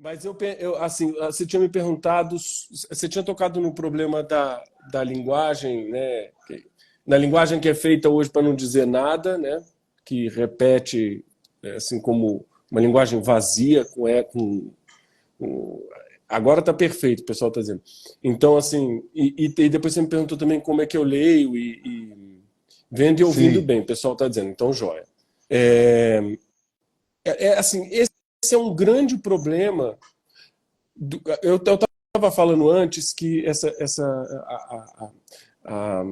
Mas assim, você tinha me perguntado, você tinha tocado no problema da linguagem, né? Na linguagem que é feita hoje para não dizer nada, né? Que repete, assim, como uma linguagem vazia, agora está perfeito, o pessoal está dizendo. Então, assim, e depois você me perguntou também como é que eu leio, e vendo e ouvindo Sim, bem, o pessoal está dizendo. Então, joia. É, assim, esse é um grande problema. Eu estava falando antes que a,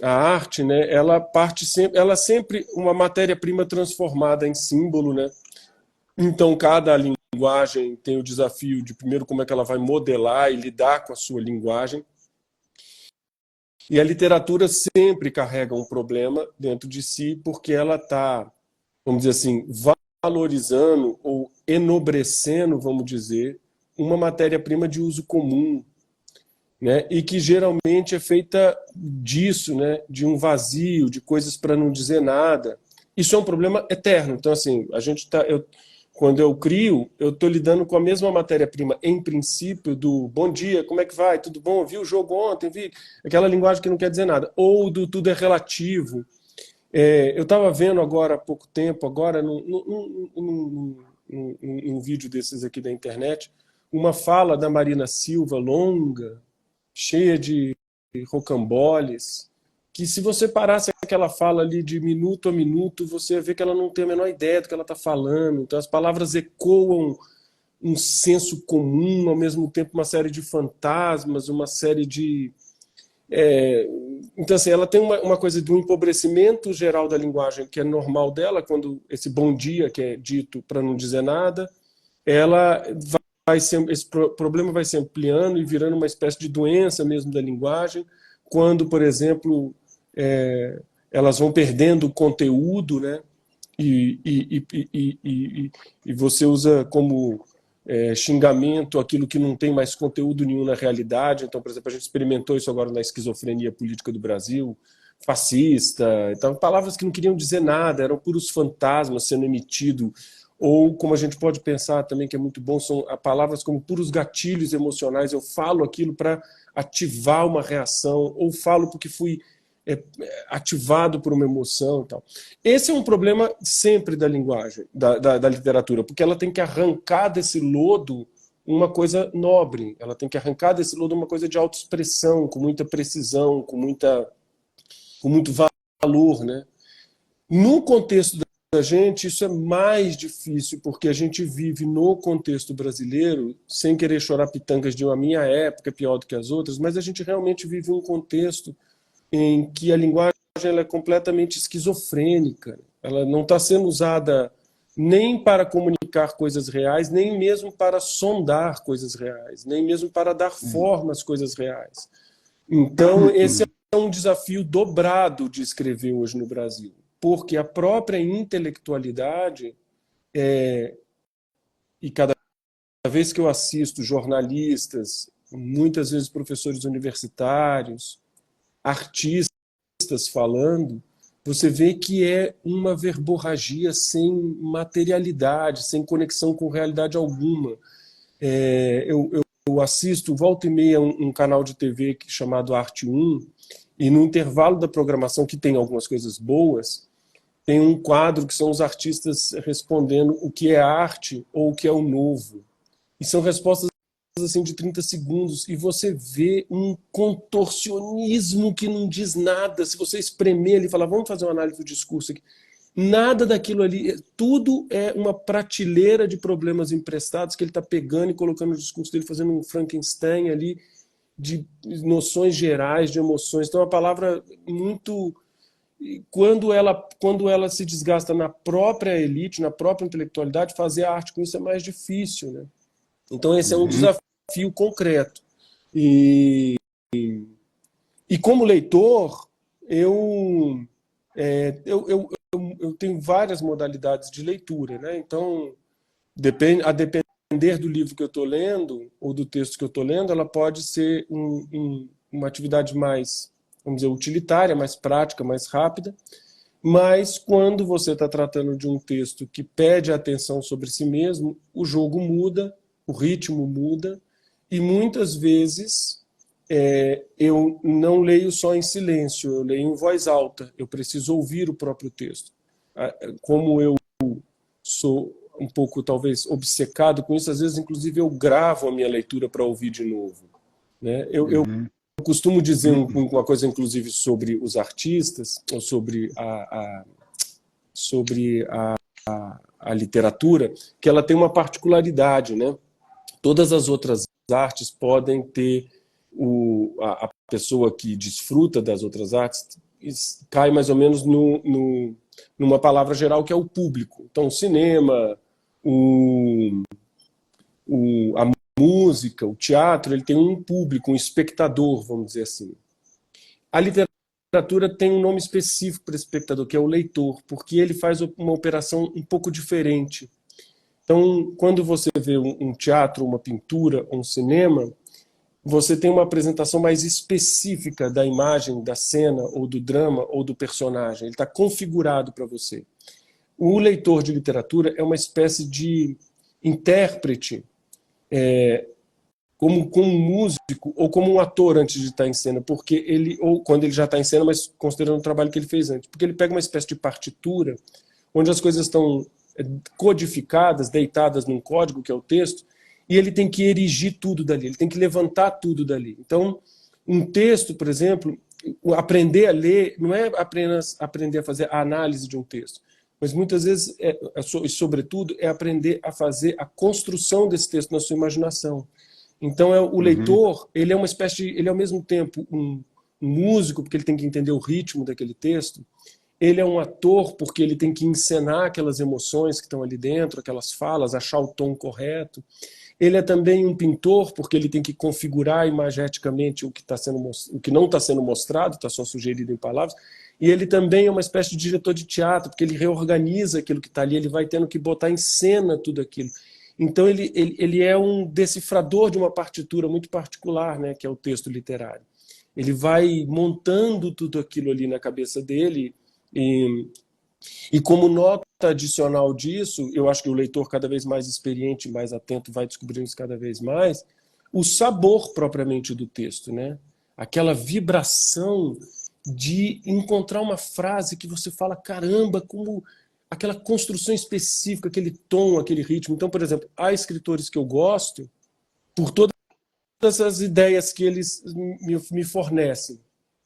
a arte, né, ela parte sempre, ela é sempre uma matéria-prima transformada em símbolo, né? Então cada linguagem tem o desafio de primeiro como é que ela vai modelar e lidar com a sua linguagem. E a literatura sempre carrega um problema dentro de si porque ela está, vamos dizer assim, valorizando ou enobrecendo, vamos dizer, uma matéria-prima de uso comum, né? E que geralmente é feita disso, né? De um vazio, de coisas para não dizer nada. Isso é um problema eterno. Então, assim, quando eu crio, eu estou lidando com a mesma matéria-prima, em princípio, do bom dia, como é que vai? Tudo bom? Vi o jogo ontem? Vi aquela linguagem que não quer dizer nada. Ou do tudo é relativo. Eu estava vendo agora há pouco tempo, agora num vídeo desses aqui da internet, uma fala da Marina Silva longa, cheia de rocamboles, que se você parasse aquela fala ali de minuto a minuto, você vê que ela não tem a menor ideia do que ela está falando. Então as palavras ecoam um senso comum, ao mesmo tempo uma série de fantasmas, uma série de... Então assim, ela tem uma coisa de um empobrecimento geral da linguagem, que é normal dela, quando esse bom dia, que é dito para não dizer nada, ela esse problema vai se ampliando e virando uma espécie de doença mesmo da linguagem, quando, por exemplo, elas vão perdendo o conteúdo, né? E você usa como xingamento aquilo que não tem mais conteúdo nenhum na realidade. Então, por exemplo, a gente experimentou isso agora na esquizofrenia política do Brasil, fascista, então, palavras que não queriam dizer nada, eram puros fantasmas sendo emitidos. Ou, como a gente pode pensar também, que é muito bom, são palavras como puros gatilhos emocionais. Eu falo aquilo para ativar uma reação, ou falo porque fui ativado por uma emoção e tal. Esse é um problema sempre da linguagem, da literatura, porque ela tem que arrancar desse lodo uma coisa nobre, ela tem que arrancar desse lodo uma coisa de autoexpressão, com muita precisão, com muito valor, né? No contexto da gente, isso é mais difícil, porque a gente vive no contexto brasileiro, sem querer chorar pitangas de uma minha época, pior do que as outras, mas a gente realmente vive um contexto em que a linguagem ela é completamente esquizofrênica. Ela não está sendo usada nem para comunicar coisas reais, nem mesmo para sondar coisas reais, nem mesmo para dar sim. forma às coisas reais. Então, esse é um desafio dobrado de escrever hoje no Brasil, porque a própria intelectualidade, e cada vez que eu assisto jornalistas, muitas vezes professores universitários, artistas falando, você vê que é uma verborragia sem materialidade, sem conexão com realidade alguma. Eu assisto volta e meia um canal de TV chamado Arte 1, e no intervalo da programação, que tem algumas coisas boas, tem um quadro que são os artistas respondendo o que é arte ou o que é o novo. E são respostas assim de 30 segundos, e você vê um contorcionismo que não diz nada. Se você espremer ali e falar, vamos fazer uma análise do discurso aqui, nada daquilo ali, tudo é uma prateleira de problemas emprestados que ele está pegando e colocando no discurso dele, fazendo um Frankenstein ali de noções gerais, de emoções. Então, é uma palavra muito... Quando ela se desgasta na própria elite, na própria intelectualidade, fazer arte com isso é mais difícil, né? Então, esse é um Uhum. desafio concreto. E, e como leitor, eu, eu tenho várias modalidades de leitura, né? Então, a depender do livro que eu estou lendo, ou do texto que eu estou lendo, ela pode ser uma atividade mais, vamos dizer, utilitária, mais prática, mais rápida. Mas quando você está tratando de um texto que pede atenção sobre si mesmo, o jogo muda, o ritmo muda, e muitas vezes eu não leio só em silêncio, eu leio em voz alta, eu preciso ouvir o próprio texto. Como eu sou um pouco, talvez, obcecado com isso, às vezes, inclusive, eu gravo a minha leitura para ouvir de novo. Né? Eu costumo dizer uma coisa, inclusive, sobre os artistas, ou sobre a literatura, que ela tem uma particularidade, né? Todas as outras artes podem ter a pessoa que desfruta das outras artes cai mais ou menos numa palavra geral que é o público. Então, o cinema, a música, o teatro, ele tem um público, um espectador, vamos dizer assim. A literatura tem um nome específico para esse espectador, que é o leitor, porque ele faz uma operação um pouco diferente. Então, quando você vê um teatro, uma pintura, um cinema, você tem uma apresentação mais específica da imagem, da cena, ou do drama, ou do personagem. Ele está configurado para você. O leitor de literatura é uma espécie de intérprete, como um músico ou como um ator antes de estar em cena, porque ou quando ele já está em cena, mas considerando o trabalho que ele fez antes, porque ele pega uma espécie de partitura, onde as coisas estão codificadas, deitadas num código, que é o texto, e ele tem que erigir tudo dali, ele tem que levantar tudo dali. Então, um texto, por exemplo, aprender a ler não é apenas aprender a fazer a análise de um texto, mas muitas vezes, e sobretudo, é aprender a fazer a construção desse texto na sua imaginação. Então, o leitor, ele é uma espécie ele é ao mesmo tempo um músico, porque ele tem que entender o ritmo daquele texto, ele é um ator, porque ele tem que encenar aquelas emoções que estão ali dentro, aquelas falas, achar o tom correto. Ele é também um pintor, porque ele tem que configurar imageticamente o que não está sendo mostrado, está só sugerido em palavras. E ele também é uma espécie de diretor de teatro, porque ele reorganiza aquilo que está ali, ele vai tendo que botar em cena tudo aquilo. Então ele é um decifrador de uma partitura muito particular, né, que é o texto literário. Ele vai montando tudo aquilo ali na cabeça dele, e como nota adicional disso, eu acho que o leitor cada vez mais experiente, mais atento, vai descobrindo isso cada vez mais, o sabor propriamente do texto, né? Aquela vibração de encontrar uma frase que você fala, caramba, como aquela construção específica, aquele tom, aquele ritmo. Então, por exemplo, há escritores que eu gosto por todas as ideias que eles me fornecem,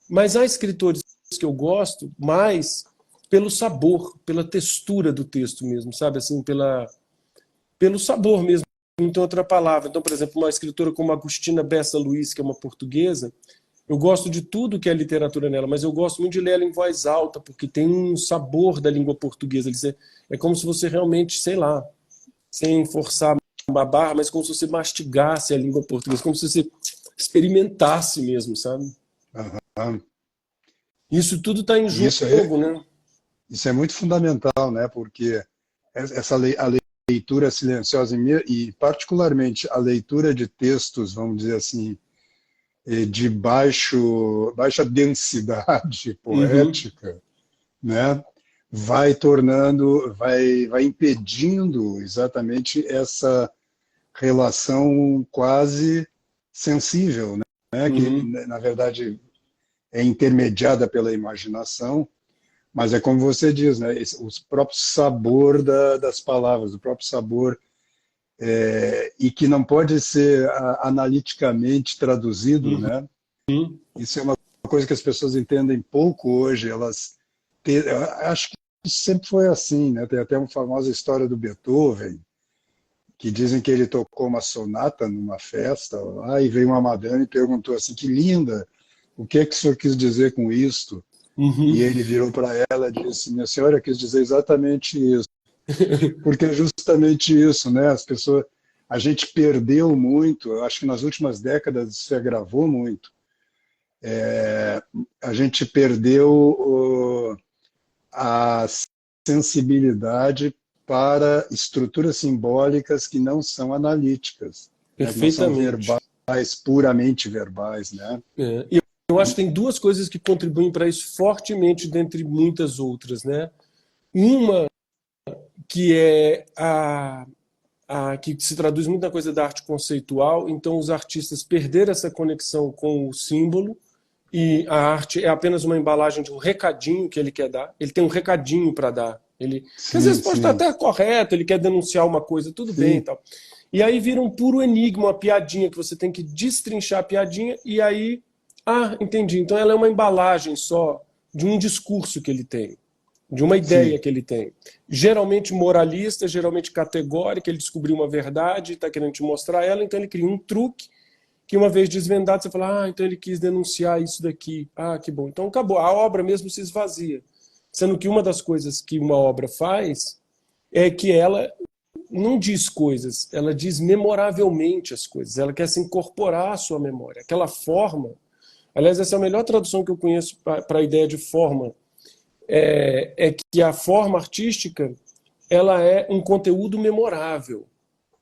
mas há escritores que eu gosto mais pelo sabor, pela textura do texto mesmo, sabe? Assim, pelo sabor mesmo, não tem outra palavra. Então, por exemplo, uma escritora como Agustina Bessa Luiz, que é uma portuguesa, eu gosto de tudo que é literatura nela, mas eu gosto muito de ler ela em voz alta, porque tem um sabor da língua portuguesa. É como se você realmente, sei lá, sem forçar uma barra, mas como se você mastigasse a língua portuguesa, como se você experimentasse mesmo, sabe? Uhum. Isso tudo está em jogo, né? Isso é muito fundamental, né? Porque a leitura silenciosa e particularmente a leitura de textos, vamos dizer assim, de baixa densidade poética, né? Vai impedindo exatamente essa relação quase sensível, né? Que na verdade é intermediada pela imaginação. Mas é como você diz, né? O próprio sabor das palavras, o próprio sabor, e que não pode ser analiticamente traduzido, né? Isso é uma coisa que as pessoas entendem pouco hoje. Eu acho que sempre foi assim, né? Tem até uma famosa história do Beethoven, que dizem que ele tocou uma sonata numa festa lá e veio uma madame e perguntou assim: que linda, o que é que o senhor quis dizer com isto? E ele virou para ela e disse: minha senhora, quis dizer exatamente isso. Porque é justamente isso, né? A gente perdeu muito, eu acho que nas últimas décadas isso se agravou muito. A gente perdeu a sensibilidade para estruturas simbólicas que não são analíticas, né? Que não são verbais, puramente verbais, né? eu acho que tem duas coisas que contribuem para isso fortemente, dentre muitas outras, né? Uma que é que se traduz muito na coisa da arte conceitual, então os artistas perderam essa conexão com o símbolo, e a arte é apenas uma embalagem de um recadinho que ele quer dar. Ele tem um recadinho para dar. Que às vezes pode estar até correto, ele quer denunciar uma coisa, tudo bem e tal. E aí vira um puro enigma, uma piadinha, que você tem que destrinchar a piadinha, e aí, entendi. Então ela é uma embalagem só de um discurso que ele tem, de uma ideia que ele tem. Geralmente moralista, geralmente categórica, ele descobriu uma verdade, está querendo te mostrar ela, então ele cria um truque, que uma vez desvendado, você fala, então ele quis denunciar isso daqui. Que bom. Então acabou. A obra mesmo se esvazia. Sendo que uma das coisas que uma obra faz é que ela não diz coisas, ela diz memoravelmente as coisas. Ela quer se incorporar à sua memória. Aquela forma... Aliás, essa é a melhor tradução que eu conheço para a ideia de forma. É que a forma artística ela é um conteúdo memorável.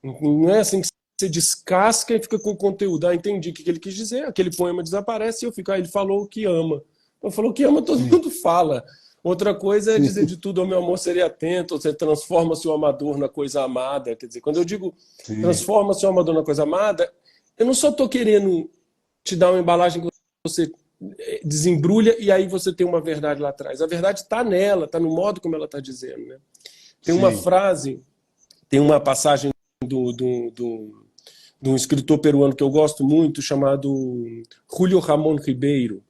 Não é assim que você descasca e fica com o conteúdo. Entendi o que ele quis dizer, aquele poema desaparece e eu fico, ele falou o que ama. Então, falou o que ama, todo mundo fala. Outra coisa é dizer de tudo, meu amor, seria atento, você transforma-se o amador na coisa amada. Quer dizer, quando eu digo transforma-se o amador na coisa amada, eu não só estou querendo te dar uma embalagem que você desembrulha e aí você tem uma verdade lá atrás. A verdade está nela, está no modo como ela está dizendo. Né? Tem uma frase, tem uma passagem de um escritor peruano que eu gosto muito, chamado Julio Ramón Ribeiro.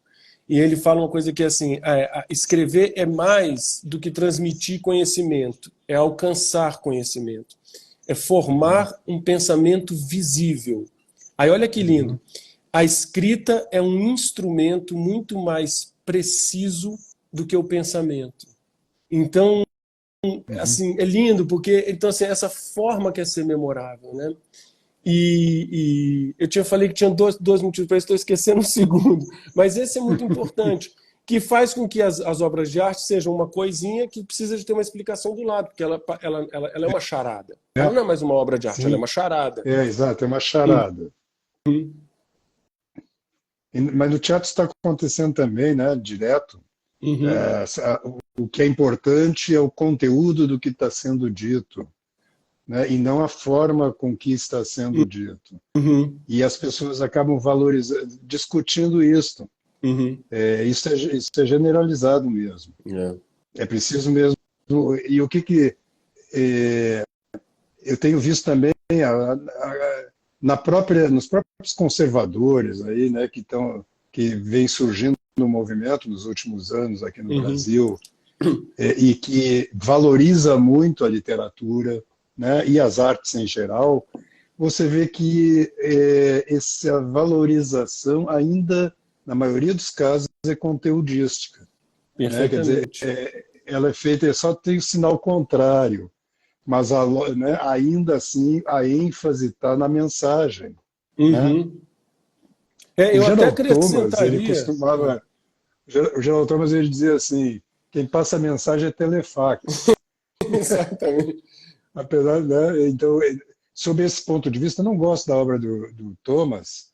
E ele fala uma coisa que é assim, escrever é mais do que transmitir conhecimento, é alcançar conhecimento, é formar um pensamento visível. Aí olha que lindo, a escrita é um instrumento muito mais preciso do que o pensamento. Então, assim, é lindo, porque então, assim, essa forma quer ser memorável, né? E eu falei que tinha dois motivos para isso, estou esquecendo um segundo. Mas esse é muito importante, que faz com que as obras de arte sejam uma coisinha que precisa de ter uma explicação do lado, porque ela é uma charada. Ela não é mais uma obra de arte, ela é uma charada. Exato, é uma charada. Mas no teatro está acontecendo também, né, direto. O que é importante é o conteúdo do que está sendo dito. Né, e não a forma com que está sendo dito. E as pessoas acabam valorizando, discutindo isso. Isso é generalizado mesmo. É preciso mesmo. E o que eu tenho visto também nos próprios conservadores aí, né, que vem surgindo no movimento nos últimos anos aqui no Brasil, e que valoriza muito a literatura, né, e as artes em geral, você vê que essa valorização ainda, na maioria dos casos, é conteudística. Né? Quer dizer, ela é feita, só tem o sinal contrário, mas né, ainda assim a ênfase está na mensagem. Né? Eu até Thomas, ele costumava... O Gerald Thomas ele dizia assim, quem passa a mensagem é telefax. Exatamente. Apesar, né? Então, sob esse ponto de vista, eu não gosto da obra do Thomas,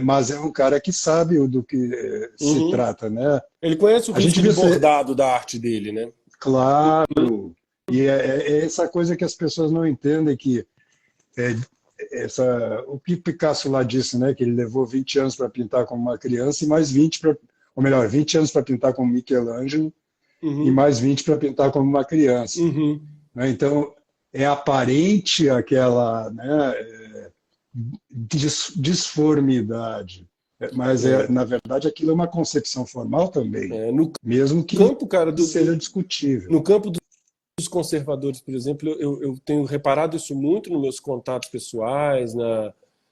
mas é um cara que sabe do que se trata, né? Ele conhece o risco de bordado da arte dele, né? Claro. E é essa coisa que as pessoas não entendem, que o que Picasso lá disse, né? Que ele levou 20 anos para pintar como uma criança e mais 20 ou melhor, 20 anos para pintar como Michelangelo e mais 20 para pintar como uma criança. Né? Então, é aparente aquela, né, disformidade, mas na verdade aquilo é uma concepção formal também, mesmo que campo, cara, seja discutível. No campo dos conservadores, por exemplo, eu tenho reparado isso muito nos meus contatos pessoais,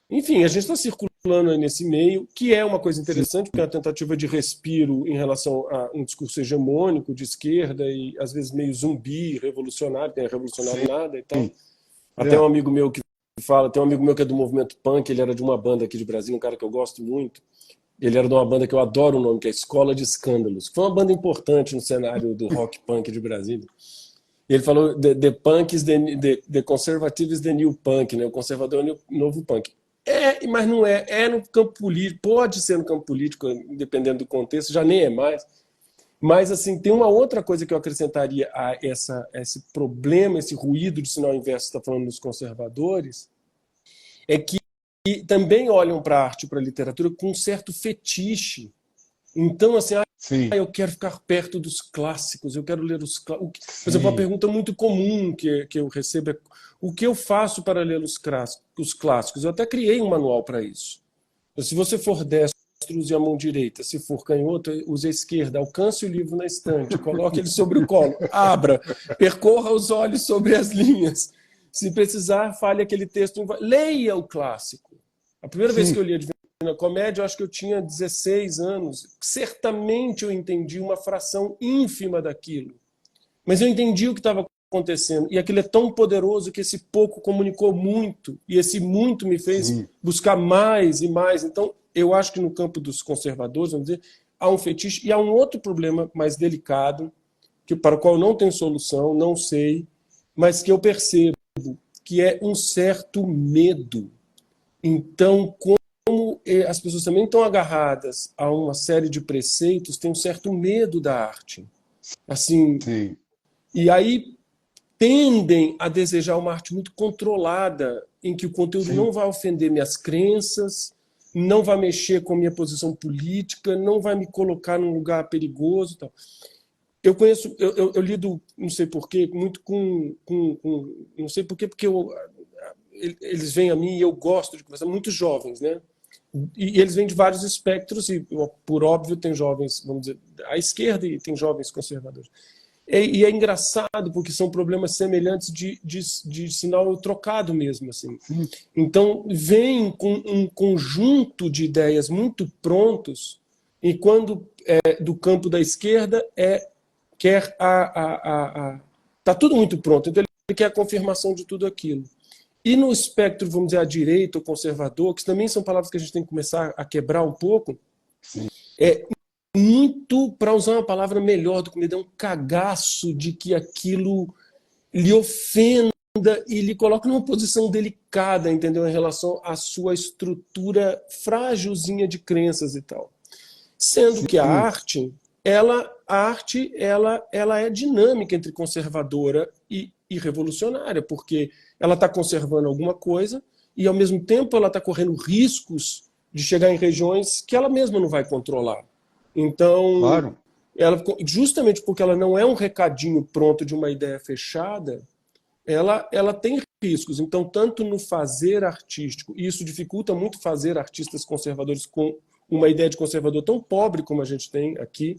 enfim, a gente está circulando aí nesse meio, que é uma coisa interessante, porque é uma tentativa de respiro em relação a um discurso hegemônico de esquerda e às vezes meio zumbi, revolucionário, tem revolucionário nada e tal. Até um amigo meu que fala, tem um amigo meu que é do movimento punk, ele era de uma banda aqui de Brasília, um cara que eu gosto muito. Ele era de uma banda que eu adoro o nome, que é Escola de Escândalos, que foi uma banda importante no cenário do rock punk de Brasília. E ele falou, the punk is the conservative is the new punk, né? O conservador é o novo punk. Mas não é. É no campo político, pode ser no campo político, dependendo do contexto, já nem é mais. Mas, assim, tem uma outra coisa que eu acrescentaria a esse problema, esse ruído de sinal inverso que está falando dos conservadores, é que também olham para a arte e para a literatura com um certo fetiche. Então, assim, Sim, eu quero ficar perto dos clássicos, eu quero ler os clássicos. Por exemplo, uma sim, pergunta muito comum que eu recebo é o que eu faço para ler os clássicos? Eu até criei um manual para isso. Se você for destro, use a mão direita. Se for canhoto, use a esquerda. Alcance o livro na estante, coloque ele sobre o colo, abra, percorra os olhos sobre as linhas. Se precisar, fale aquele texto. Leia o clássico. A primeira vez que sim, eu li a Divina Comédia, eu acho que eu tinha 16 anos. Certamente eu entendi uma fração ínfima daquilo. Mas eu entendi o que estava acontecendo. E aquilo é tão poderoso que esse pouco comunicou muito. E esse muito me fez sim, buscar mais e mais. Então, eu acho que no campo dos conservadores, vamos dizer, há um fetiche. E há um outro problema mais delicado, para o qual eu não tenho solução, não sei, mas que eu percebo, que é um certo medo. Então, como as pessoas também estão agarradas a uma série de preceitos, tem um certo medo da arte. Assim, sim, e aí tendem a desejar uma arte muito controlada, em que o conteúdo sim, não vai ofender minhas crenças, não vai mexer com a minha posição política, não vai me colocar num lugar perigoso. Tal. Eu conheço, eu lido, não sei porquê, muito não sei porquê, porque eles vêm a mim e eu gosto de conversar, muito jovens, né? E eles vêm de vários espectros, e por óbvio tem jovens, vamos dizer, à esquerda e tem jovens conservadores. E é engraçado porque são problemas semelhantes de sinal trocado mesmo. Assim. sim, Então, vem com um conjunto de ideias muito prontos, e quando do campo da esquerda quer Está tudo muito pronto, então ele quer a confirmação de tudo aquilo. E no espectro, vamos dizer, à direita, ou conservador, que também são palavras que a gente tem que começar a quebrar um pouco, sim, é muito, para usar uma palavra melhor do que me dá um cagaço de que aquilo lhe ofenda e lhe coloca numa posição delicada, entendeu? Em relação à sua estrutura frágilzinha de crenças e tal. Sendo que sim, a arte, ela é dinâmica entre conservadora e revolucionária, porque ela está conservando alguma coisa e, ao mesmo tempo, ela está correndo riscos de chegar em regiões que ela mesma não vai controlar. Então, claro, justamente porque ela não é um recadinho pronto de uma ideia fechada, ela tem riscos. Então, tanto no fazer artístico, e isso dificulta muito fazer artistas conservadores com uma ideia de conservador tão pobre como a gente tem aqui.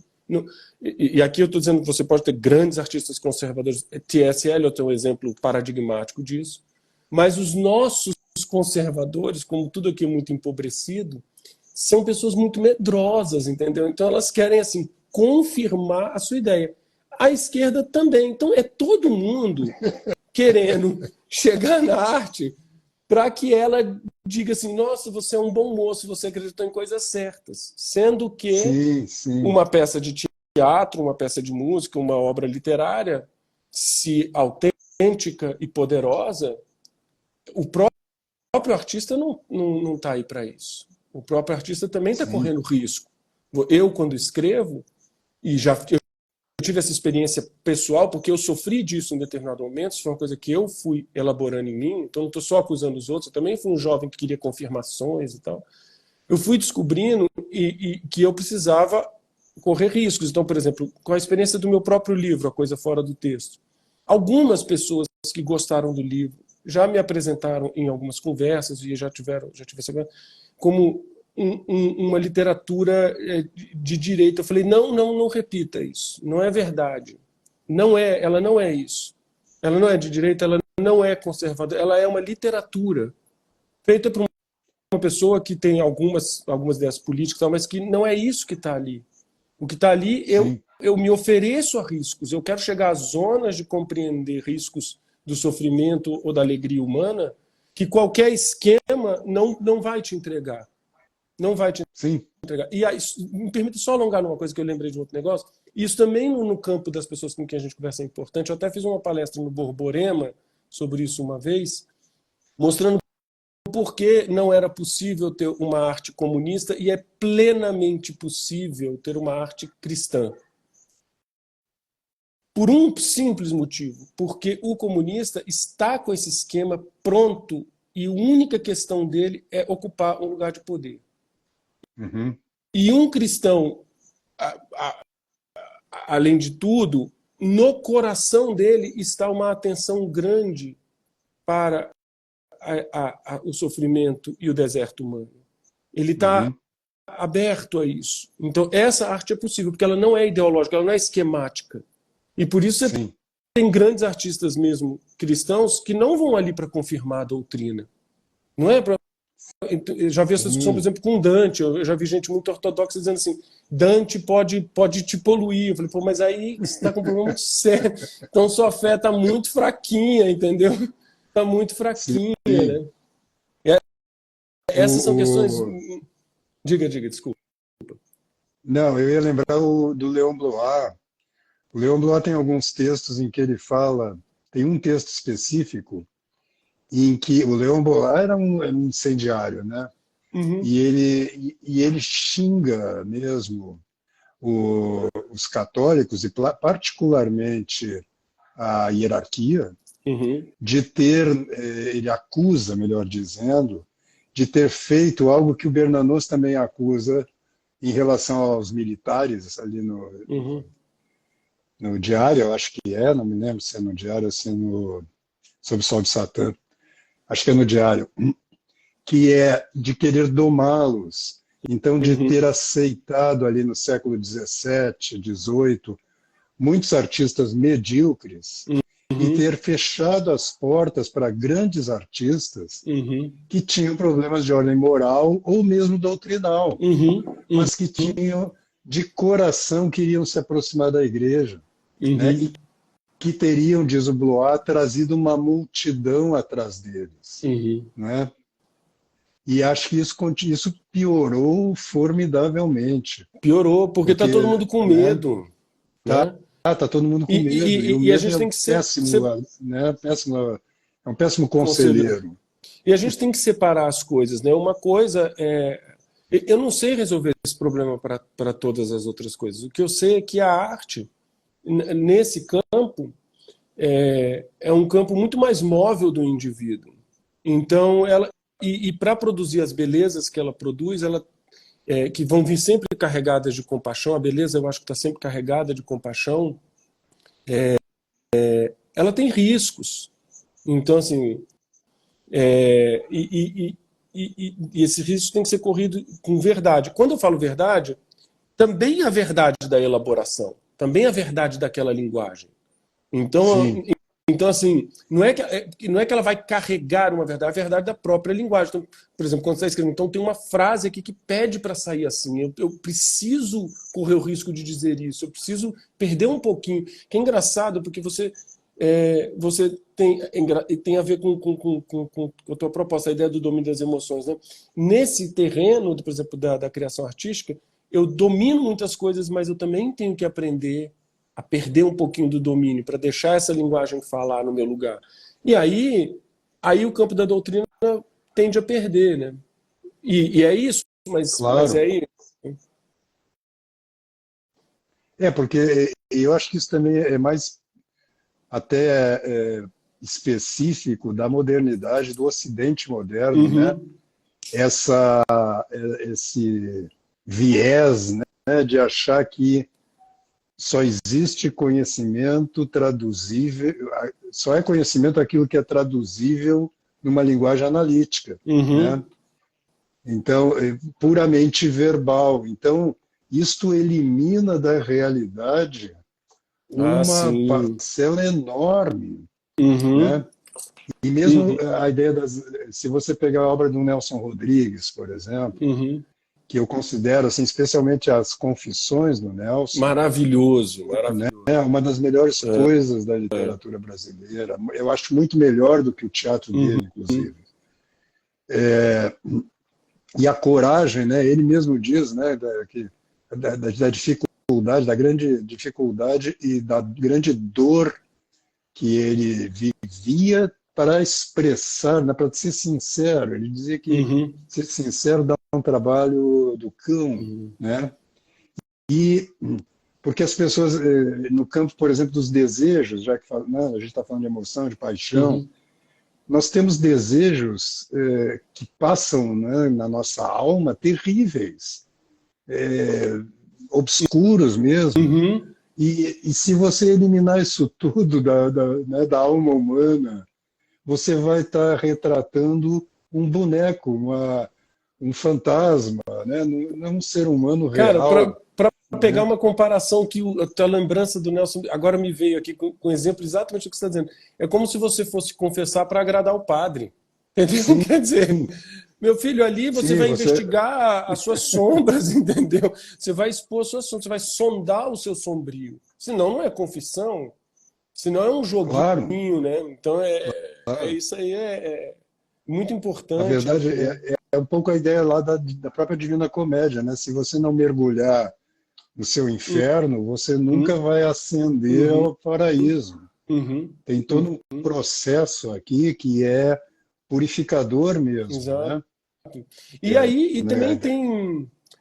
E aqui eu estou dizendo que você pode ter grandes artistas conservadores. T.S. Eliot é um exemplo paradigmático disso. Mas os nossos conservadores, como tudo aqui é muito empobrecido, são pessoas muito medrosas, entendeu? Então elas querem assim confirmar a sua ideia. A esquerda também. Então é todo mundo querendo chegar na arte para que ela diga assim: nossa, você é um bom moço, você acreditou em coisas certas. Sendo que sim, sim, uma peça de teatro, uma peça de música, uma obra literária, se autêntica e poderosa, o próprio artista não está aí para isso. O próprio artista também está sim, correndo risco. Eu, quando escrevo, e eu tive essa experiência pessoal, porque eu sofri disso em determinado momento, isso foi uma coisa que eu fui elaborando em mim, então não estou só acusando os outros, eu também fui um jovem que queria confirmações e tal. Eu fui descobrindo que eu precisava correr riscos. Então, por exemplo, com a experiência do meu próprio livro, A Coisa Fora do Texto, algumas pessoas que gostaram do livro já me apresentaram em algumas conversas e já tive essa como uma literatura de direito. Eu falei, não repita isso. Não é verdade. Ela não é isso. Ela não é de direita, ela não é conservadora, ela é uma literatura feita por uma pessoa que tem algumas ideias políticas, mas que não é isso que está ali. O que está ali, sim, eu me ofereço a riscos. Eu quero chegar às zonas de compreender riscos do sofrimento ou da alegria humana que qualquer esquema não vai te entregar. Não vai te sim, entregar. E aí, me permita só alongar numa coisa que eu lembrei de um outro negócio. Isso também no campo das pessoas com quem a gente conversa é importante. Eu até fiz uma palestra no Borborema sobre isso uma vez, mostrando por que não era possível ter uma arte comunista e é plenamente possível ter uma arte cristã? Por um simples motivo, porque o comunista está com esse esquema pronto e a única questão dele é ocupar um lugar de poder. Uhum. E um cristão, além de tudo, no coração dele está uma atenção grande para o sofrimento e o deserto humano. Ele está aberto a isso. Então, essa arte é possível, porque ela não é ideológica, ela não é esquemática. E por isso você tem grandes artistas mesmo cristãos que não vão ali para confirmar a doutrina. Não é para... Eu já vi essa discussão, por exemplo, com Dante. Eu já vi gente muito ortodoxa dizendo assim, Dante pode te poluir. Eu falei, pô, mas aí você está com um problema muito sério. Então sua fé está muito fraquinha, entendeu? Está muito fraquinha, né? Essas são questões... Diga, desculpa. Não, eu ia lembrar do Leon Blois. O Leon Blois tem alguns textos em que ele fala, tem um texto específico em que o Leon Blois era um incendiário, né? Uhum. E ele xinga mesmo os católicos e particularmente a hierarquia de ter, ele acusa, melhor dizendo, de ter feito algo que o Bernanos também acusa em relação aos militares ali no Diário, eu acho que não me lembro se é no Diário ou se é Sob o Sol de Satã, acho que é no Diário, que é de querer domá-los, então de ter aceitado ali no século XVII, XVIII, muitos artistas medíocres e ter fechado as portas para grandes artistas que tinham problemas de ordem moral ou mesmo doutrinal, mas que tinham, de coração, queriam se aproximar da igreja. Né? E que teriam, diz o Blois, trazido uma multidão atrás deles. Né? E acho que isso piorou formidavelmente. Piorou, porque está todo mundo com medo. Né? Tá todo mundo com medo. E o a medo gente tem que ser péssimo, né? É um péssimo conselheiro. E a gente tem que separar as coisas. Né? Uma coisa é... Eu não sei resolver esse problema para todas as outras coisas. O que eu sei é que a arte, nesse campo, é um campo muito mais móvel do indivíduo. Então, e para produzir as belezas que ela produz, que vão vir sempre carregadas de compaixão, a beleza eu acho que está sempre carregada de compaixão, ela tem riscos. Então, assim, e esse risco tem que ser corrido com verdade. Quando eu falo verdade, também a verdade da elaboração, também a verdade daquela linguagem. Então assim, não é que ela vai carregar uma verdade, a verdade da própria linguagem. Então, por exemplo, quando você está escrevendo, então tem uma frase aqui que pede para sair assim. Eu preciso correr o risco de dizer isso, eu preciso perder um pouquinho. Que é engraçado, porque você tem a ver com a tua proposta, a ideia do domínio das emoções. Né? Nesse terreno, por exemplo, da criação artística, eu domino muitas coisas, mas eu também tenho que aprender a perder um pouquinho do domínio para deixar essa linguagem falar no meu lugar. E aí o campo da doutrina tende a perder, né? E é isso, mas é isso. Porque eu acho que isso também é mais até específico da modernidade, do Ocidente moderno, né? Esse viés, né, de achar que só existe conhecimento traduzível, só é conhecimento aquilo que é traduzível numa linguagem analítica, né? Então, puramente verbal. Então, isto elimina da realidade uma parcela enorme, né? E mesmo a ideia se você pegar a obra do Nelson Rodrigues, por exemplo, que eu considero, assim, especialmente as Confissões do Nelson, maravilhoso. Né? É uma das melhores coisas da literatura brasileira. Eu acho muito melhor do que o teatro dele, inclusive. E a coragem, né? Ele mesmo diz, né, da dificuldade, da grande dificuldade e da grande dor que ele vivia para expressar, né, para ser sincero. Ele dizia que ser sincero dá um trabalho do cão, né? E porque as pessoas, no campo, por exemplo, dos desejos, já que né, a gente está falando de emoção, de paixão, nós temos desejos que passam, né, na nossa alma terríveis, obscuros mesmo. E se você eliminar isso tudo né, da alma humana, você vai estar retratando um boneco, um fantasma, né? Não um ser humano Cara, real. para pegar Né? uma comparação que a tua lembrança do Nelson agora me veio aqui com um exemplo exatamente o que você está dizendo. É como se você fosse confessar para agradar o padre. Entendeu? Sim, Quer dizer, meu filho, ali você sim, vai investigar as suas sombras, entendeu? Você vai expor as suas sombras, você vai sondar o seu sombrio. Senão não é confissão, senão é um claro, joguinho, né? Então claro. isso aí é muito Na importante. verdade, é um pouco a ideia lá da própria Divina Comédia, né? Se você não mergulhar no seu inferno, você nunca Uhum, vai ascender uhum, ao paraíso. uhum, Tem todo um processo aqui que é purificador mesmo, exato. né? E aí, Né?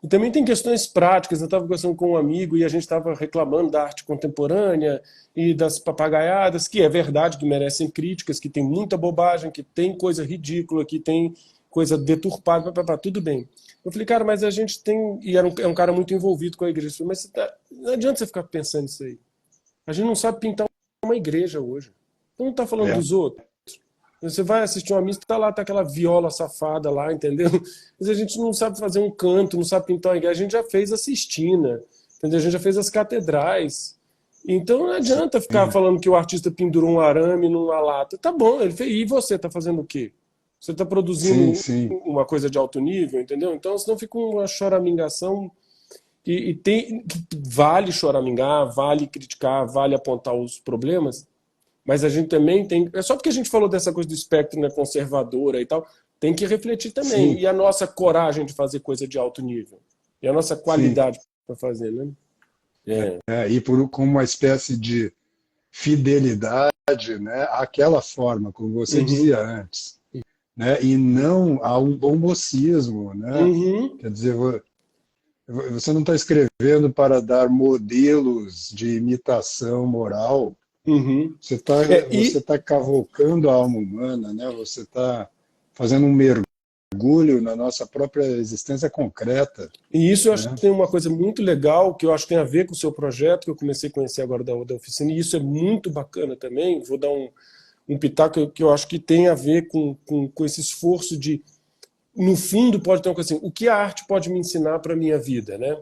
e também tem questões práticas. Eu estava conversando com um amigo e a gente estava reclamando da arte contemporânea e das papagaiadas, que é verdade que merecem críticas, que tem muita bobagem, que tem coisa ridícula, que tem coisa deturpada, tudo bem. Eu falei, cara, mas a gente tem. E é um cara muito envolvido com a igreja. Eu falei, mas não adianta você ficar pensando nisso aí. A gente não sabe pintar uma igreja hoje. Então não está falando É, dos outros. Você vai assistir uma missa, tá lá, tá aquela viola safada lá, entendeu? Mas a gente não sabe fazer um canto, não sabe pintar uma igreja. A gente já fez a Sistina, entendeu? A gente já fez as catedrais. Então não adianta ficar sim, falando que o artista pendurou um arame numa lata. Tá bom, ele fez. E você tá fazendo o quê? Você está sim, produzindo sim, uma coisa de alto nível, entendeu? Então senão fica uma choramingação e tem vale choramingar, vale criticar, vale apontar os problemas, mas a gente também tem. É só porque a gente falou dessa coisa do espectro, né, conservadora e tal, tem que refletir também. sim, E a nossa coragem de fazer coisa de alto nível. E a nossa sim. qualidade para fazer, né? É. E como uma espécie de fidelidade, né, àquela forma, como você Uhum. dizia antes, né, e não a um bom mocismo, né? Uhum. Quer dizer, você não está escrevendo para dar modelos de imitação moral. Uhum. Você está É, você tá cavocando a alma humana, né? Você está fazendo um mergulho na nossa própria existência concreta, e isso eu acho que né? tem uma coisa muito legal, que eu acho que tem a ver com o seu projeto, que eu comecei a conhecer agora da oficina, e isso é muito bacana também. Vou dar um pitaco que eu acho que tem a ver com esse esforço de, no fundo, pode ter uma coisa assim, o que a arte pode me ensinar para a minha vida, né?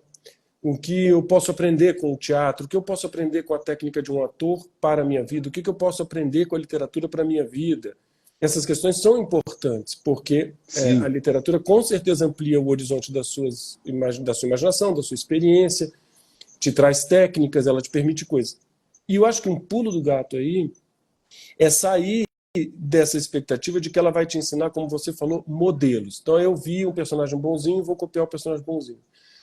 O que eu posso aprender com o teatro, o que eu posso aprender com a técnica de um ator para a minha vida, o que eu posso aprender com a literatura para a minha vida. Essas questões são importantes, porque a Sim, literatura com certeza amplia o horizonte da sua imaginação, da sua experiência, te traz técnicas, ela te permite coisas. E eu acho que um pulo do gato aí é sair dessa expectativa de que ela vai te ensinar, como você falou, modelos. Então eu vi um personagem bonzinho, vou copiar o personagem bonzinho.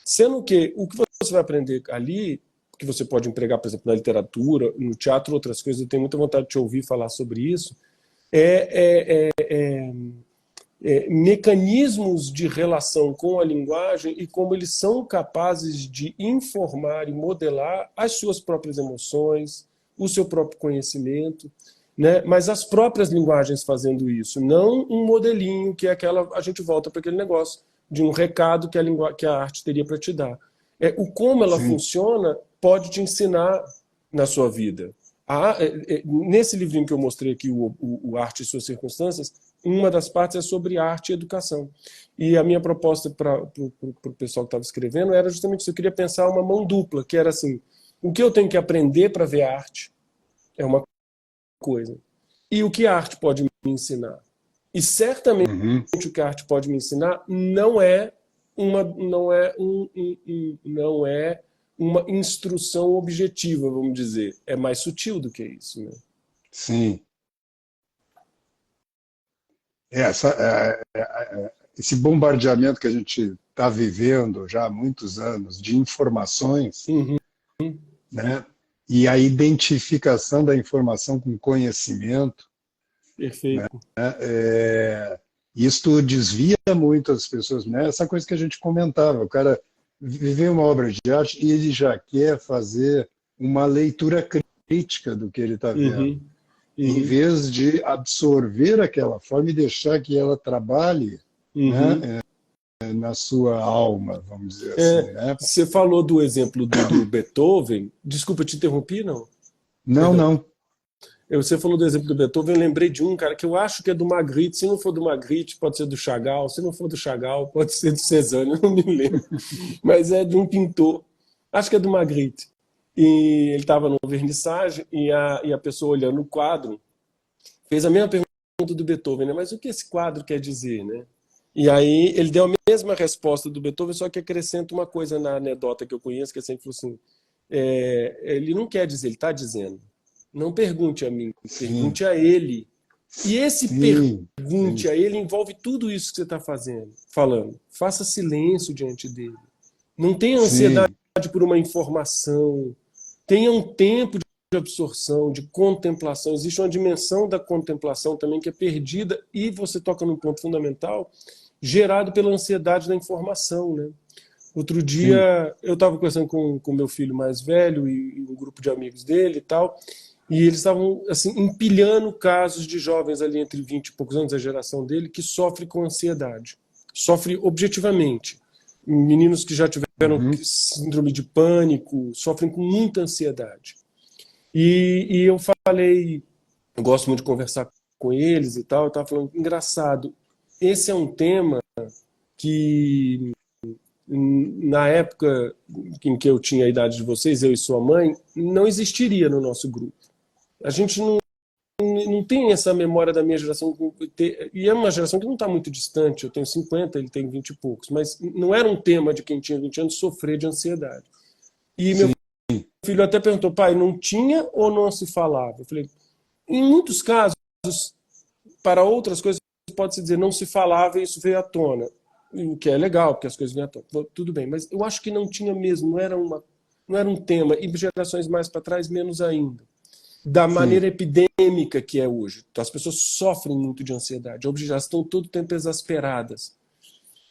Sendo que o que você vai aprender ali, que você pode empregar, por exemplo, na literatura, no teatro, outras coisas, eu tenho muita vontade de te ouvir falar sobre isso, mecanismos de relação com a linguagem e como eles são capazes de informar e modelar as suas próprias emoções, o seu próprio conhecimento, né? Mas as próprias linguagens fazendo isso, não um modelinho que é aquela, a gente volta para aquele negócio de um recado que a arte teria para te dar. O como ela sim, funciona pode te ensinar na sua vida. Nesse livrinho que eu mostrei aqui, o Arte e Suas Circunstâncias, uma das partes é sobre arte e educação. E a minha proposta para o pessoal que estava escrevendo era justamente isso. Eu queria pensar uma mão dupla, que era assim, o que eu tenho que aprender para ver arte é uma coisa. E o que a arte pode me ensinar? E certamente uhum, o que a arte pode me ensinar não é não é uma instrução objetiva, vamos dizer. É mais sutil do que isso, né? sim. Esse bombardeamento que a gente está vivendo já há muitos anos de informações, Uhum, né? E a identificação da informação com conhecimento, Perfeito. Isto desvia muito as pessoas, né? Essa coisa que a gente comentava, o cara vê uma obra de arte e ele já quer fazer uma leitura crítica do que ele está vendo, Uhum, em uhum, vez de absorver aquela forma e deixar que ela trabalhe, uhum. né, na sua alma, vamos dizer assim, né? Você falou do exemplo do Beethoven. Desculpa, te interrompi, não? Não, Perdão. não. Você falou do exemplo do Beethoven, eu lembrei de um, cara, que eu acho que é do Magritte. Se não for do Magritte, pode ser do Chagall. Se não for do Chagall, pode ser do Cézanne, eu não me lembro. Mas é de um pintor. Acho que é do Magritte. E ele estava no vernissage e a pessoa olhando o quadro fez a mesma pergunta do Beethoven, né? Mas o que esse quadro quer dizer, né? E aí ele deu a mesma resposta do Beethoven, só que acrescenta uma coisa na anedota que eu conheço, que é sempre assim, ele não quer dizer, ele está dizendo. Não pergunte a mim, Sim, pergunte a ele. E esse sim, sim, pergunte a ele envolve tudo isso que você está falando. Faça silêncio diante dele. Não tenha ansiedade sim, por uma informação. Tenha um tempo de absorção, de contemplação. Existe uma dimensão da contemplação também que é perdida e você toca num ponto fundamental, gerado pela ansiedade da informação, né? Outro sim. dia eu estava conversando com meu filho mais velho e um grupo de amigos dele e tal, e eles estavam assim empilhando casos de jovens ali entre 20 e poucos anos, a geração dele, que sofre com ansiedade. Sofre objetivamente. Meninos que já tiveram Uhum, síndrome de pânico, sofrem com muita ansiedade. E eu falei, eu gosto muito de conversar com eles e tal, eu estava falando, engraçado, esse é um tema que na época em que eu tinha a idade de vocês, eu e sua mãe, não existiria no nosso grupo. A gente não tem essa memória da minha geração, e é uma geração que não está muito distante, eu tenho 50, ele tem 20 e poucos, mas não era um tema de quem tinha 20 anos sofrer de ansiedade. E meu sim, filho até perguntou, pai, não tinha ou não se falava? Eu falei, em muitos casos, para outras coisas, pode-se dizer não se falava e isso veio à tona. O que é legal, porque as coisas vêm à tona. Tudo bem, mas eu acho que não tinha mesmo, não era um tema. E gerações mais para trás, menos ainda. Da sim. maneira epidêmica que é hoje. Então, as pessoas sofrem muito de ansiedade, já estão todo o tempo exasperadas.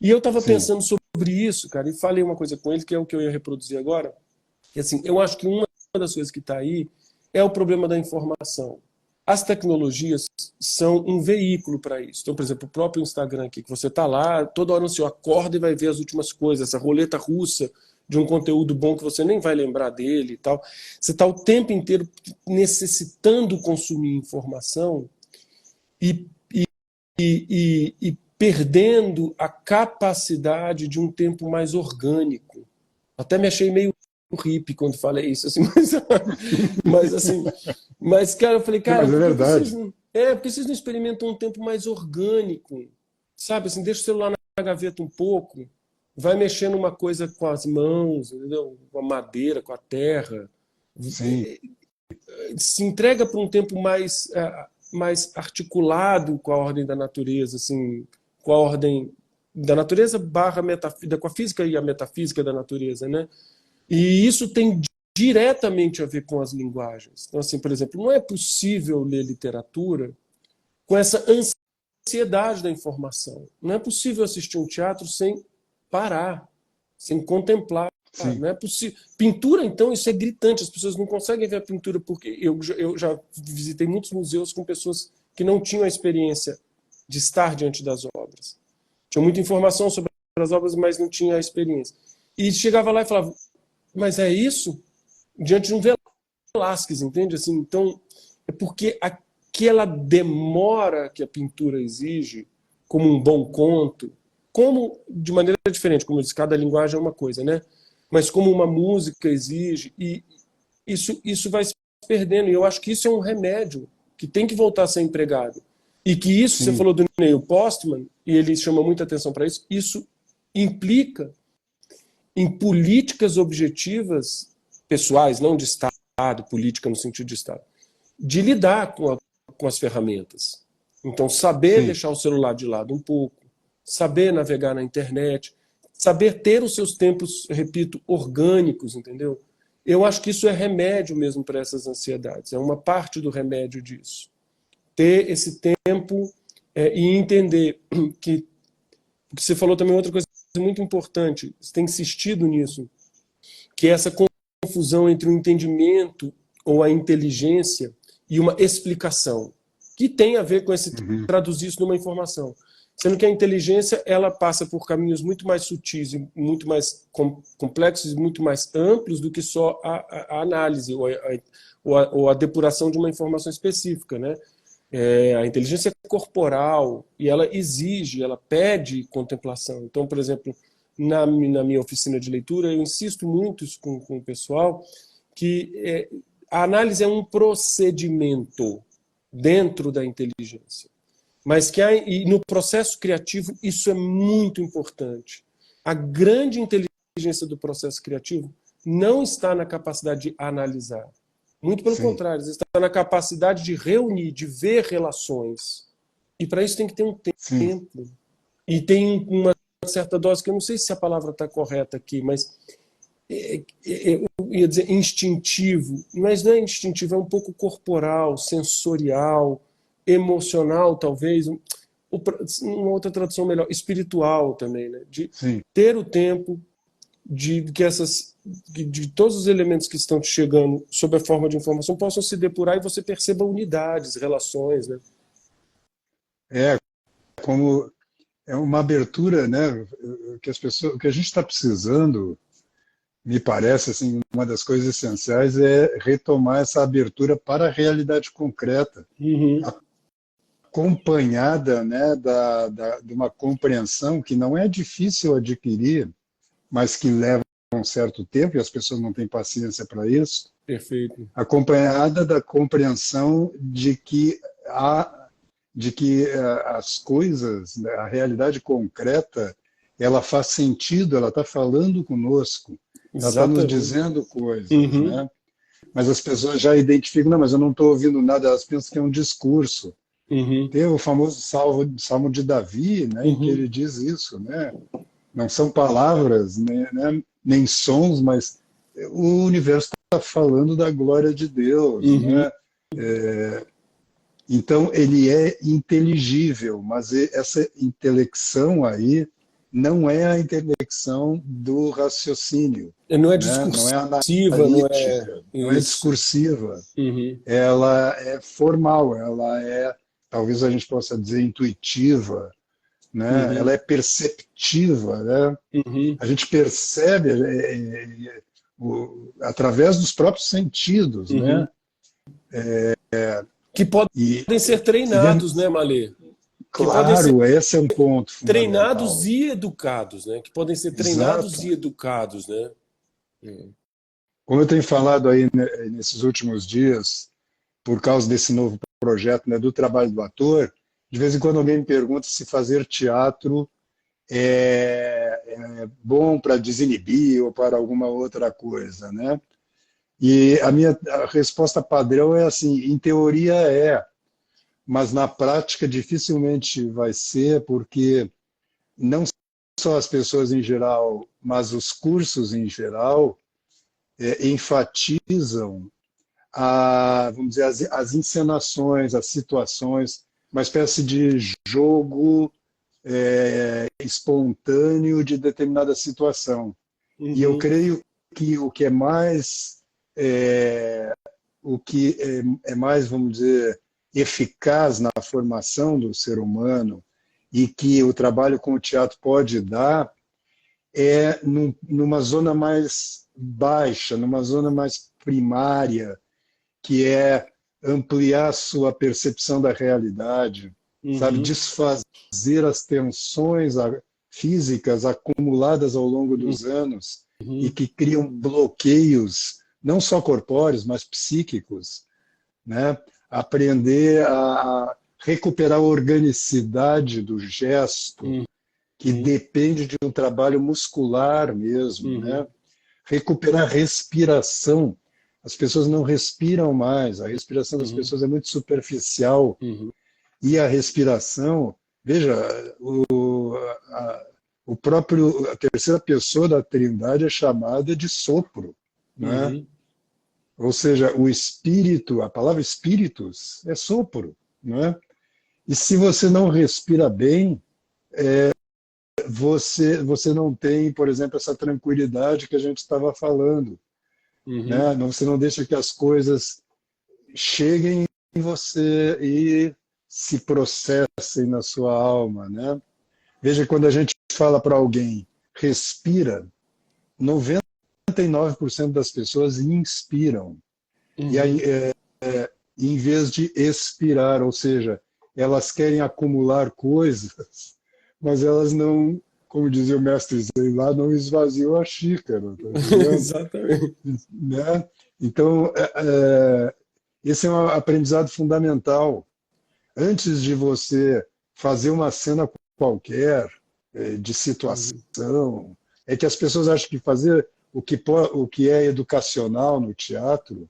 E eu estava Sim. pensando sobre isso, cara, e falei uma coisa com ele, que é o que eu ia reproduzir agora. Que, assim, eu acho que uma das coisas que está aí é o problema da informação. As tecnologias são um veículo para isso. Então, por exemplo, o próprio Instagram aqui, que você está lá, toda hora você acorda e vai ver as últimas coisas, essa roleta russa de um conteúdo bom que você nem vai lembrar dele e tal. Você está o tempo inteiro necessitando consumir informação e, e perdendo a capacidade de um tempo mais orgânico. Até me achei meio hippie quando falei isso, assim, mas assim, mas cara, eu falei, Não, cara, mas é por que vocês verdade. não, porque vocês não experimentam um tempo mais orgânico, sabe? Assim, deixa o celular na gaveta um pouco, vai mexendo uma coisa com as mãos, entendeu? Com a madeira, com a terra, Sim, se entrega para um tempo mais articulado com a ordem da natureza, assim, com a ordem da natureza barra metafísica, com a física e a metafísica da natureza, né? E isso tem diretamente a ver com as linguagens. Então, assim, por exemplo, não é possível ler literatura com essa ansiedade da informação. Não é possível assistir um teatro sem parar, sem contemplar. sim. Não é possível. Pintura, então, isso é gritante. As pessoas não conseguem ver a pintura porque eu já visitei muitos museus com pessoas que não tinham a experiência de estar diante das obras. Tinha muita informação sobre as obras, mas não tinha a experiência. E chegava lá e falava, mas é isso? Diante de um Velázquez, entende? Assim, então, é porque aquela demora que a pintura exige, como um bom conto, como de maneira diferente, como eu disse, cada linguagem é uma coisa, né? Mas como uma música exige, e isso vai se perdendo. E eu acho que isso é um remédio que tem que voltar a ser empregado. E que isso, você Sim, falou do Neil Postman, e ele chama muita atenção para isso, isso implica em políticas objetivas pessoais, não de Estado, política no sentido de Estado, de lidar com as ferramentas. Então, saber sim. deixar o celular de lado um pouco, saber navegar na internet, saber ter os seus tempos, repito, orgânicos, entendeu? Eu acho que isso é remédio mesmo para essas ansiedades, é uma parte do remédio disso. ter esse tempo e entender que você falou também outra coisa muito importante, você tem insistido nisso, que é essa confusão entre o entendimento ou a inteligência e uma explicação, que tem a ver com esse traduzir isso numa informação. Sendo que a inteligência ela passa por caminhos muito mais sutis e muito mais complexos e muito mais amplos do que só a análise ou a depuração de uma informação específica, né? A inteligência é corporal e ela exige, ela pede contemplação. Então, por exemplo, na minha oficina de leitura, eu insisto muito isso com o pessoal, que a análise é um procedimento dentro da inteligência. Mas que e no processo criativo isso é muito importante. A grande inteligência do processo criativo não está na capacidade de analisar. Muito pelo contrário, está na capacidade de reunir, de ver relações. E para isso tem que ter um tempo. E tem uma certa dose, que eu não sei se a palavra está correta aqui, mas eu ia dizer instintivo, mas não é instintivo, é um pouco corporal, sensorial, emocional, talvez, uma outra tradução melhor, espiritual também, né? De ter o tempo de todos os elementos que estão te chegando sob a forma de informação possam se depurar e você perceba unidades, relações, né? Como é uma abertura, né? O que a gente está precisando, me parece, assim, uma das coisas essenciais é retomar essa abertura para a realidade concreta, acompanhada, né, de uma compreensão que não é difícil adquirir, mas que leva um certo tempo, e as pessoas não têm paciência para isso. Perfeito. Acompanhada da compreensão de que as coisas, né, a realidade concreta, ela faz sentido, ela está falando conosco, ela está nos dizendo coisas, né? Mas as pessoas já identificam, não, mas eu não estou ouvindo nada, elas pensam que é um discurso. Tem o famoso Salmo de Davi, né, em que ele diz isso, né? Não são palavras, né, nem sons, mas o universo está falando da glória de Deus, né? Então ele é inteligível, mas essa intelecção aí não é a intelecção do raciocínio. Não é discursiva, não é discursiva. Ela é formal, ela é, talvez a gente possa dizer, intuitiva, né? Ela é perceptiva, né? A gente percebe através dos próprios sentidos, né? Que podem ser treinados, né, Malê? Claro, esse é um ponto fundamental. Treinados e educados, né? Que podem ser treinados e educados, né? Como eu tenho falado aí nesses últimos dias, por causa desse novo projeto, né, do trabalho do ator, de vez em quando alguém me pergunta se fazer teatro é bom para desinibir ou para alguma outra coisa, né? E a minha resposta padrão é assim, em teoria mas na prática dificilmente vai ser, porque não só as pessoas em geral, mas os cursos em geral enfatizam vamos dizer, as encenações, as situações, uma espécie de jogo espontâneo de determinada situação. E eu creio que o que é mais, vamos dizer, eficaz na formação do ser humano e que o trabalho com o teatro pode dar numa zona mais baixa, numa zona mais primária, que é ampliar sua percepção da realidade, sabe, desfazer as tensões físicas acumuladas ao longo dos anos e que criam bloqueios, não só corpóreos, mas psíquicos, né? Aprender a recuperar a organicidade do gesto, que depende de um trabalho muscular mesmo, né? Recuperar a respiração. As pessoas não respiram mais, a respiração das pessoas é muito superficial. E a respiração, veja, a terceira pessoa da Trindade é chamada de sopro, né? Ou seja, o espírito, a palavra espíritos é sopro, não é? E se você não respira bem, você não tem, por exemplo, essa tranquilidade que a gente estava falando, Uhum. né? Você não deixa que as coisas cheguem em você e se processem na sua alma, né? Veja, quando a gente fala para alguém, respira, 99% das pessoas inspiram. E aí, Uhum. em vez de expirar, ou seja, elas querem acumular coisas, mas elas não, como dizia o mestre Zen lá, não esvaziam a xícara, tá entendendo? Exatamente. Né? Então, esse é um aprendizado fundamental. Antes de você fazer uma cena qualquer, de Uhum. situação, é que as pessoas acham que fazer o que é educacional no teatro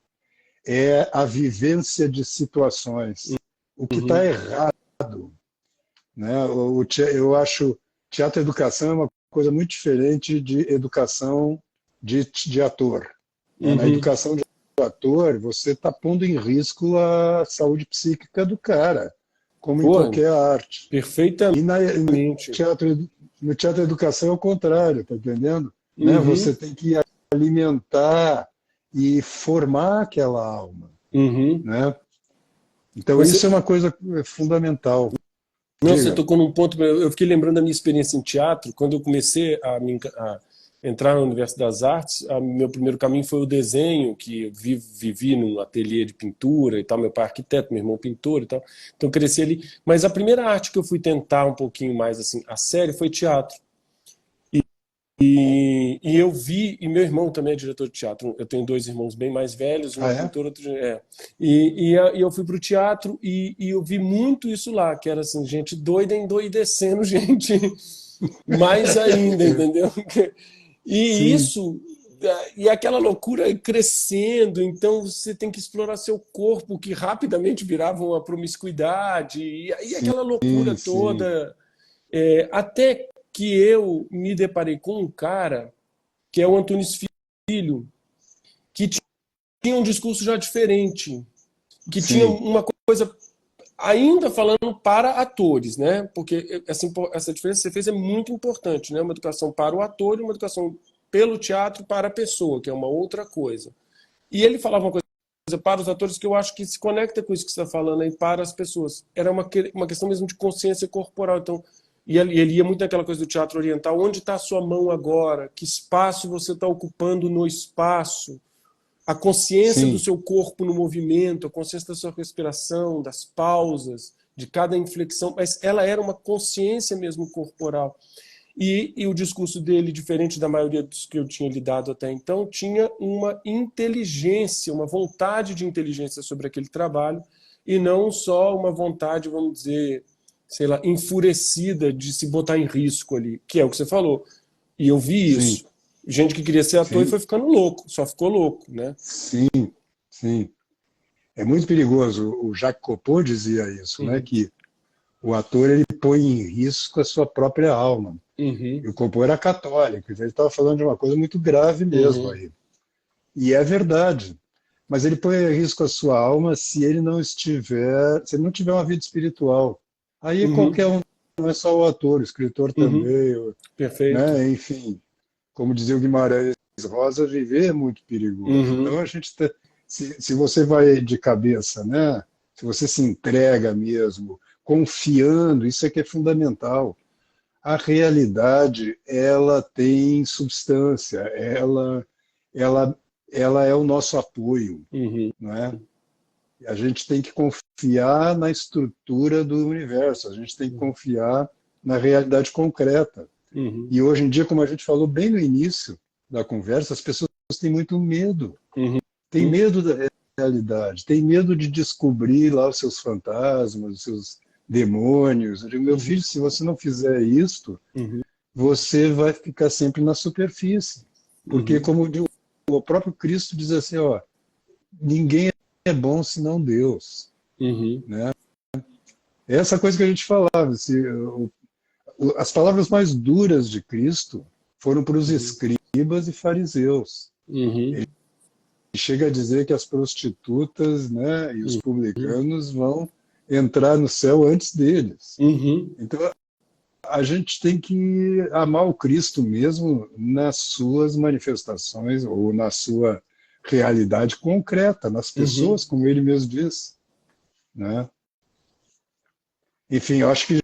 é a vivência de situações. O que está Uhum. errado, né? Eu acho teatro e educação é uma coisa muito diferente de educação de ator. Né? Na Uhum. educação de ator, você está pondo em risco a saúde psíquica do cara, como em Pô, qualquer arte. perfeitamente. E teatro, no teatro e educação é o contrário, tá entendendo? Né? Uhum. Você tem que alimentar e formar aquela alma, Uhum. né? Então isso é Você, uma coisa fundamental. não, você Diga. tocou num ponto. Eu fiquei lembrando da minha experiência em teatro. Quando eu comecei a entrar no universo das artes, meu primeiro caminho foi o desenho, que eu vivi num ateliê de pintura e tal. Meu pai é arquiteto, meu irmão pintor e tal. Então eu cresci ali. Mas a primeira arte que eu fui tentar um pouquinho mais assim, a sério, foi teatro. E eu vi, e meu irmão também é diretor de teatro. Eu tenho dois irmãos bem mais velhos, um Ah, é é? pintor, outro é. E eu fui para o teatro e eu vi muito isso lá, que era assim, gente doida endoidecendo, gente mais ainda, entendeu? E Sim, isso, e aquela loucura crescendo, então você tem que explorar seu corpo, que rapidamente virava uma promiscuidade, e sim, aquela loucura sim, toda. Até que eu me deparei com um cara, que é o Antunes Filho, que tinha um discurso já diferente, que tinha sim, uma coisa ainda falando para atores, né? Porque essa diferença que você fez é muito importante, né? Uma educação para o ator e uma educação pelo teatro para a pessoa, que é uma outra coisa. E ele falava uma coisa para os atores que eu acho que se conecta com isso que você está falando aí para as pessoas. Era uma questão mesmo de consciência corporal. Então, e ele ia muito naquela coisa do teatro oriental. Onde está a sua mão agora? Que espaço você está ocupando no espaço? A consciência do sim, seu corpo no movimento, a consciência da sua respiração, das pausas, de cada inflexão. Mas ela era uma consciência mesmo corporal. E o discurso dele, diferente da maioria dos que eu tinha lidado até então, tinha uma inteligência, uma vontade de inteligência sobre aquele trabalho, e não só uma vontade, vamos dizer, sei lá, enfurecida de se botar em risco ali, que é o que você falou. E eu vi sim, isso. Gente que queria ser ator e sim, foi ficando louco, só ficou louco, né? sim, sim. É muito perigoso. O Jacques Copeau dizia isso, né? Uhum. Que o ator ele põe em risco a sua própria alma. Uhum. E o Copeau era católico, então ele estava falando de uma coisa muito grave mesmo Uhum. aí. E é verdade. Mas ele põe em risco a sua alma se ele não estiver, se ele não tiver uma vida espiritual. Aí Uhum. qualquer um, não é só o ator, o escritor Uhum. também, Perfeito. né? Enfim, como dizia o Guimarães Rosa, viver é muito perigoso. Uhum. Então a gente se você vai de cabeça, né? Se você se entrega mesmo, confiando, isso é que é fundamental. A realidade, ela tem substância, ela, ela é o nosso apoio, Uhum. não é? A gente tem que confiar na estrutura do universo, a gente tem que confiar na realidade concreta. Uhum. E hoje em dia, como a gente falou bem no início da conversa, as pessoas têm muito medo. Uhum. Têm medo da realidade, têm medo de descobrir lá os seus fantasmas, os seus demônios. Eu digo, meu Uhum. filho, se você não fizer isto, Uhum. você vai ficar sempre na superfície. Porque, Uhum. como o próprio Cristo diz assim, ó, ninguém é bom senão Deus. Uhum. Né? É essa coisa que a gente falava, as palavras mais duras de Cristo foram para os Uhum. escribas e fariseus. Uhum. E chega a dizer que as prostitutas, né, e os Uhum. publicanos vão entrar no céu antes deles. Uhum. Então, a gente tem que amar o Cristo mesmo nas suas manifestações ou na sua realidade concreta, nas Uhum. pessoas, como ele mesmo diz, né? Enfim, eu acho que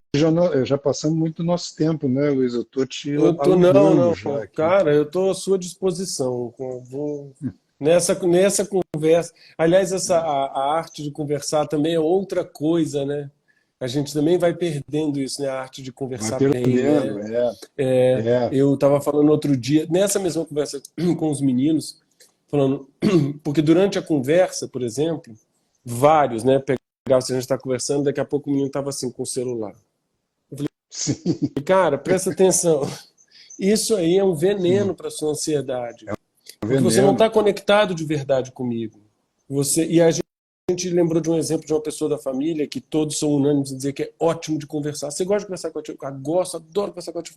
já passamos muito do nosso tempo, né, Luiz? Eu estou te Não, alugando já não, aqui. cara, eu estou à sua disposição. Eu vou nessa conversa. Aliás, a arte de conversar também é outra coisa, né? A gente também vai perdendo isso, né? A arte de Vai conversar bem, perdendo, né? É, é, eu estava falando outro dia, nessa mesma conversa com os meninos, falando, porque durante a conversa, por exemplo, vários, né? Pegava, se a gente está conversando, daqui a pouco o menino estava assim com o celular. sim, E, cara, presta atenção. Isso aí é um veneno sim, para sua ansiedade, é um porque você não veneno. está conectado de verdade comigo. E a gente lembrou de um exemplo de uma pessoa da família que todos são unânimes em dizer que é ótimo de conversar. Você gosta de conversar com a tia? Eu gosto, adoro conversar com a tia.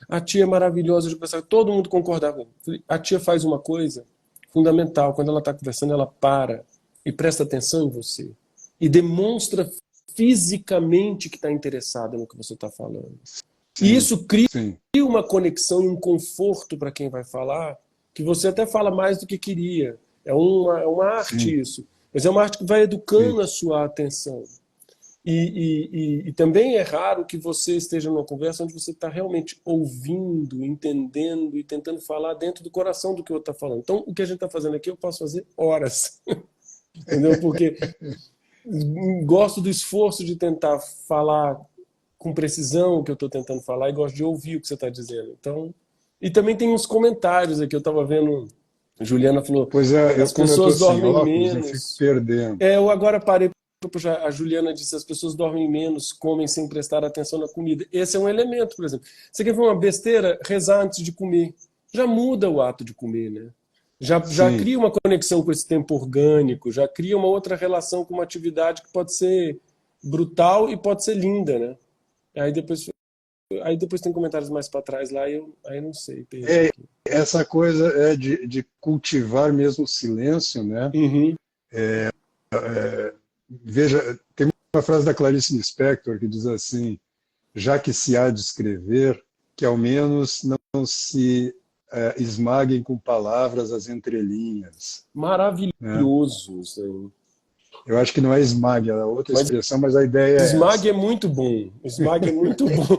A tia é maravilhosa de conversar. Todo mundo concordava. A tia faz uma coisa fundamental. Quando ela está conversando, ela para e presta atenção em você e demonstra fisicamente que está interessada no que você está falando. E Sim, isso cria sim, uma conexão e um conforto para quem vai falar, que você até fala mais do que queria. É uma arte sim, isso. Mas é uma arte que vai sim, educando a sua atenção. E também é raro que você esteja numa conversa onde você está realmente ouvindo, entendendo e tentando falar dentro do coração do que o outro está falando. Então, o que a gente está fazendo aqui, eu posso fazer horas. Entendeu? Porque gosto do esforço de tentar falar com precisão o que eu estou tentando falar e gosto de ouvir o que você está dizendo. Então, e também tem uns comentários aqui, eu estava vendo, Juliana falou, Pois é, as como eu estou pessoas sem dormem óculos, eu fico menos. perdendo. Eu agora parei, a Juliana disse, as pessoas dormem menos, comem sem prestar atenção na comida. Esse é um elemento, por exemplo. Você quer ver uma besteira? Rezar antes de comer. Já muda o ato de comer, né? Já Sim, cria uma conexão com esse tempo orgânico, já cria uma outra relação com uma atividade que pode ser brutal e pode ser linda, né? Aí depois, aí depois tem comentários mais para trás lá, aí não sei, perdi é, aqui. essa coisa é de cultivar mesmo o silêncio, né? Uhum. Veja, tem uma frase da Clarice Lispector que diz assim: já que se há de escrever, que ao menos não se esmaguem com palavras as entrelinhas, né? Maravilhoso isso aí. Eu acho que não é esmague, é outra Mas expressão, mas a ideia é Smag é essa. muito bom. Smag é muito bom.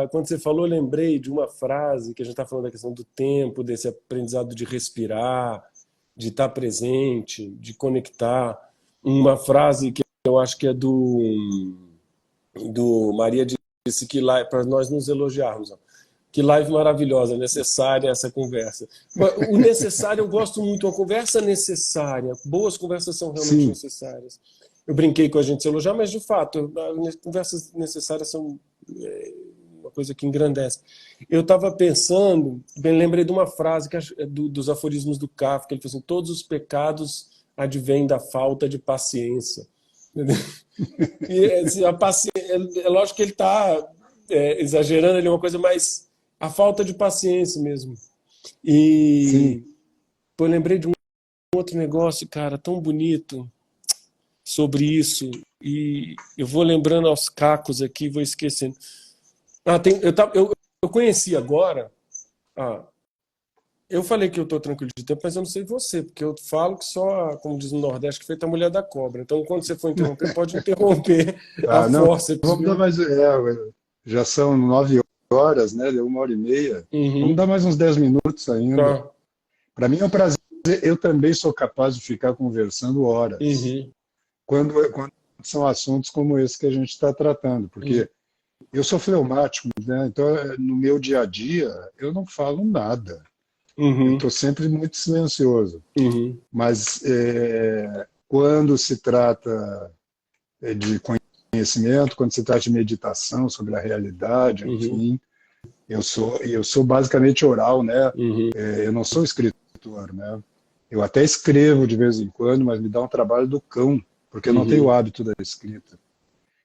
Quando você falou, eu lembrei de uma frase que a gente está falando da questão do tempo, desse aprendizado de respirar, de estar presente, de conectar. Uma frase que eu acho que é do Maria disse que lá para nós nos elogiarmos. Ó. Que live maravilhosa, necessária essa conversa. O necessário, eu gosto muito, uma conversa necessária. Boas conversas são realmente Sim, necessárias. Eu brinquei com a gente se elogiar, mas de fato, conversas necessárias são uma coisa que engrandece. Eu estava pensando, bem, lembrei de uma frase que dos aforismos do Kafka, ele falou assim: todos os pecados advêm da falta de paciência. E assim, é lógico que ele está exagerando, ele é uma coisa mais a falta de paciência mesmo. sim. E pô, eu lembrei de um outro negócio, cara, tão bonito sobre isso. E eu vou lembrando aos cacos aqui, vou esquecendo. Eu conheci agora. Ah, eu falei que eu estou tranquilo de tempo, mas eu não sei você, porque eu falo que só, como diz no Nordeste, que feita a mulher da cobra. Então, quando você for interromper, pode interromper a Ah, não, forceps, vamos dar viu? mais. Já são 9 horas, né? Deu 1 hora e meia. Vamos Uhum, dar mais uns 10 minutos ainda. tá. Para mim é um prazer. Eu também sou capaz de ficar conversando horas, Uhum, quando são assuntos como esse que a gente está tratando, uhum, porque eu sou fleumático, né? Então no meu dia a dia eu não falo nada. Eu uhum, estou sempre muito silencioso. uhum, Mas quando se trata de conhecimento, quando se trata de meditação sobre a realidade, uhum, enfim, eu sou basicamente oral, né? uhum. Eu não sou escritor, né? Eu até escrevo de vez em quando, mas me dá um trabalho do cão, porque eu não tenho o Uhum. hábito da escrita.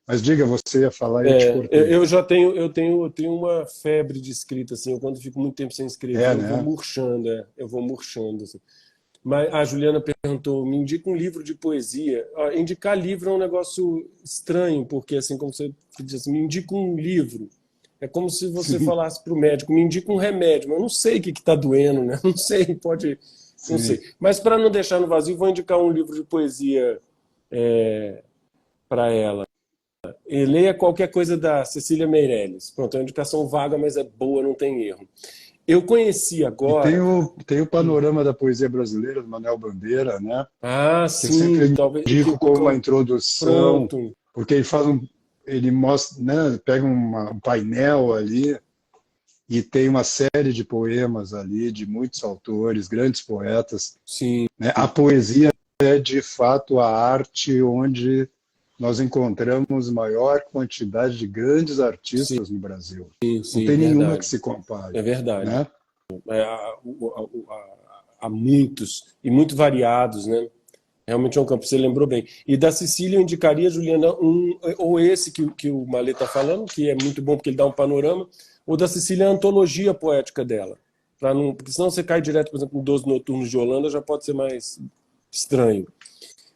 Mas diga, você ia falar e eu te cortei. Eu tenho uma febre de escrita, assim, eu quando fico muito tempo sem escrever, É, eu vou né? murchando, eu vou murchando, assim. Mas a Juliana perguntou, me indica um livro de poesia. Indicar livro é um negócio estranho, porque, assim, como você diz, assim, me indica um livro. É como se você Sim, falasse para o médico, me indica um remédio, mas eu não sei o que está doendo, né? Não sei, pode... Não sim. sei. Mas para não deixar no vazio, vou indicar um livro de poesia para ela. E leia qualquer coisa da Cecília Meirelles. Pronto, é uma indicação vaga, mas é boa, não tem erro. Eu conheci E agora... tem o panorama da poesia brasileira, do Manuel Bandeira, né? Ah, Que eu sempre sim, talvez... indico como uma introdução, Pronto. porque ele mostra, né? Pega um painel ali e tem uma série de poemas ali de muitos autores, grandes poetas, Sim, né? A poesia é de fato a arte onde nós encontramos maior quantidade de grandes sim, artistas no Brasil. Não sim, tem nenhuma que verdade. se compare, É verdade. né? Há muitos, e muito variados, né? Realmente é um campo, você lembrou bem. E da Sicília eu indicaria, Juliana, ou esse que o Malê está falando, que é muito bom porque ele dá um panorama, ou da Sicília a antologia poética dela. Não, porque senão você cai direto, por exemplo, em 12 Noturnos de Holanda, já pode ser mais estranho.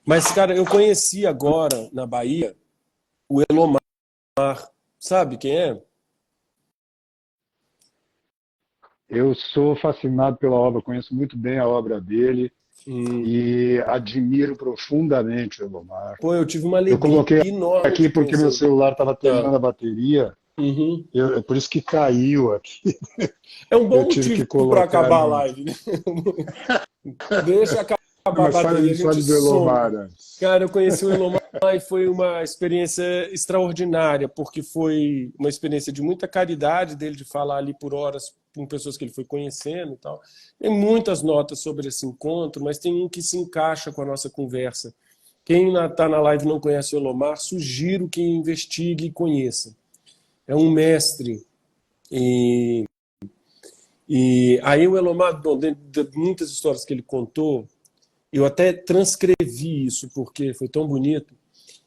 Mas, cara, eu conheci agora, na Bahia, o Elomar. Sabe quem é? Eu sou fascinado pela obra, conheço muito bem a obra dele Hum. e admiro profundamente o Elomar. Pô, eu tive uma Eu alegria coloquei enorme aqui de porque meu conhecê-lo. celular estava Tá. terminando a bateria, Uhum. é por isso que caiu aqui. É um Eu bom tive motivo que para colocar acabar a no. live, né? Deixa acabar a Mas bateria, a fale gente do some. Elomar antes. Cara, eu conheci o Elomar e foi uma experiência extraordinária, porque foi uma experiência de muita caridade dele, de falar ali por horas com pessoas que ele foi conhecendo e tal. Tem muitas notas sobre esse encontro, mas tem um que se encaixa com a nossa conversa. Quem está na live e não conhece o Elomar, sugiro que investigue e conheça. É um mestre. E aí o Elomar, bom, dentro de muitas histórias que ele contou, eu até transcrevi isso, porque foi tão bonito.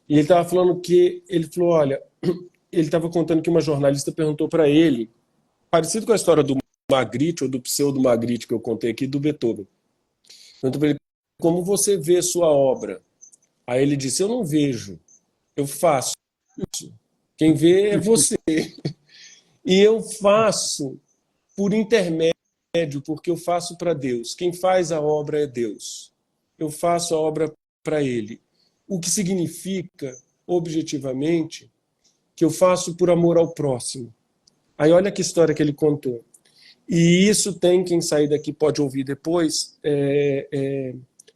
E ele estava falando que, ele falou, olha, ele estava contando que uma jornalista perguntou para ele, parecido com a história do Magritte, ou do pseudo-Magritte que eu contei aqui, do Beethoven. Perguntou para ele, como você vê sua obra? Aí ele disse, eu não vejo, eu faço. Quem vê é você. E eu faço por intermédio, porque eu faço para Deus. Quem faz a obra é Deus. Eu faço a obra para Ele. O que significa, objetivamente, que eu faço por amor ao próximo. Aí olha que história que ele contou. E isso tem, quem sair daqui pode ouvir depois,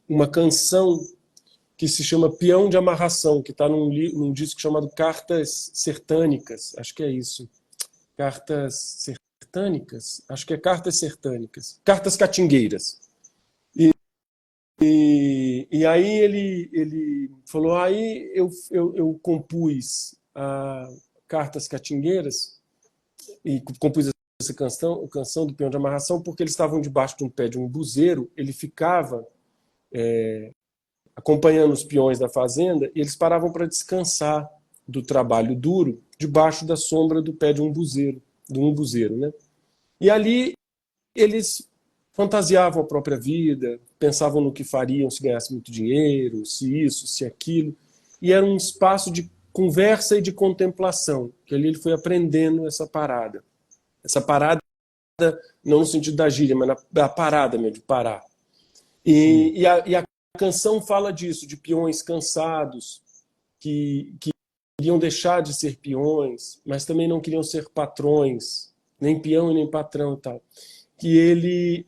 uma canção que se chama Peão de Amarração, que está num disco chamado Cartas Sertânicas, acho que é isso. Cartas sertânicas? Acho que é cartas sertânicas. Cartas catingueiras. E aí ele falou, aí eu compus Cartas Catingueiras e compus essa canção do Peão de Amarração porque eles estavam debaixo de um pé de um buzeiro, ele ficava acompanhando os peões da fazenda e eles paravam para descansar do trabalho duro debaixo da sombra do pé de um buzeiro, né? E ali eles fantasiavam a própria vida, pensavam no que fariam se ganhassem muito dinheiro, se isso, se aquilo. E era um espaço de conversa e de contemplação, que ali ele foi aprendendo essa parada. Essa parada, não no sentido da gíria, mas da parada mesmo, de parar. Sim. E a canção fala disso, de peões cansados, que queriam deixar de ser peões, mas também não queriam ser patrões, nem peão e nem patrão e tal. Que ele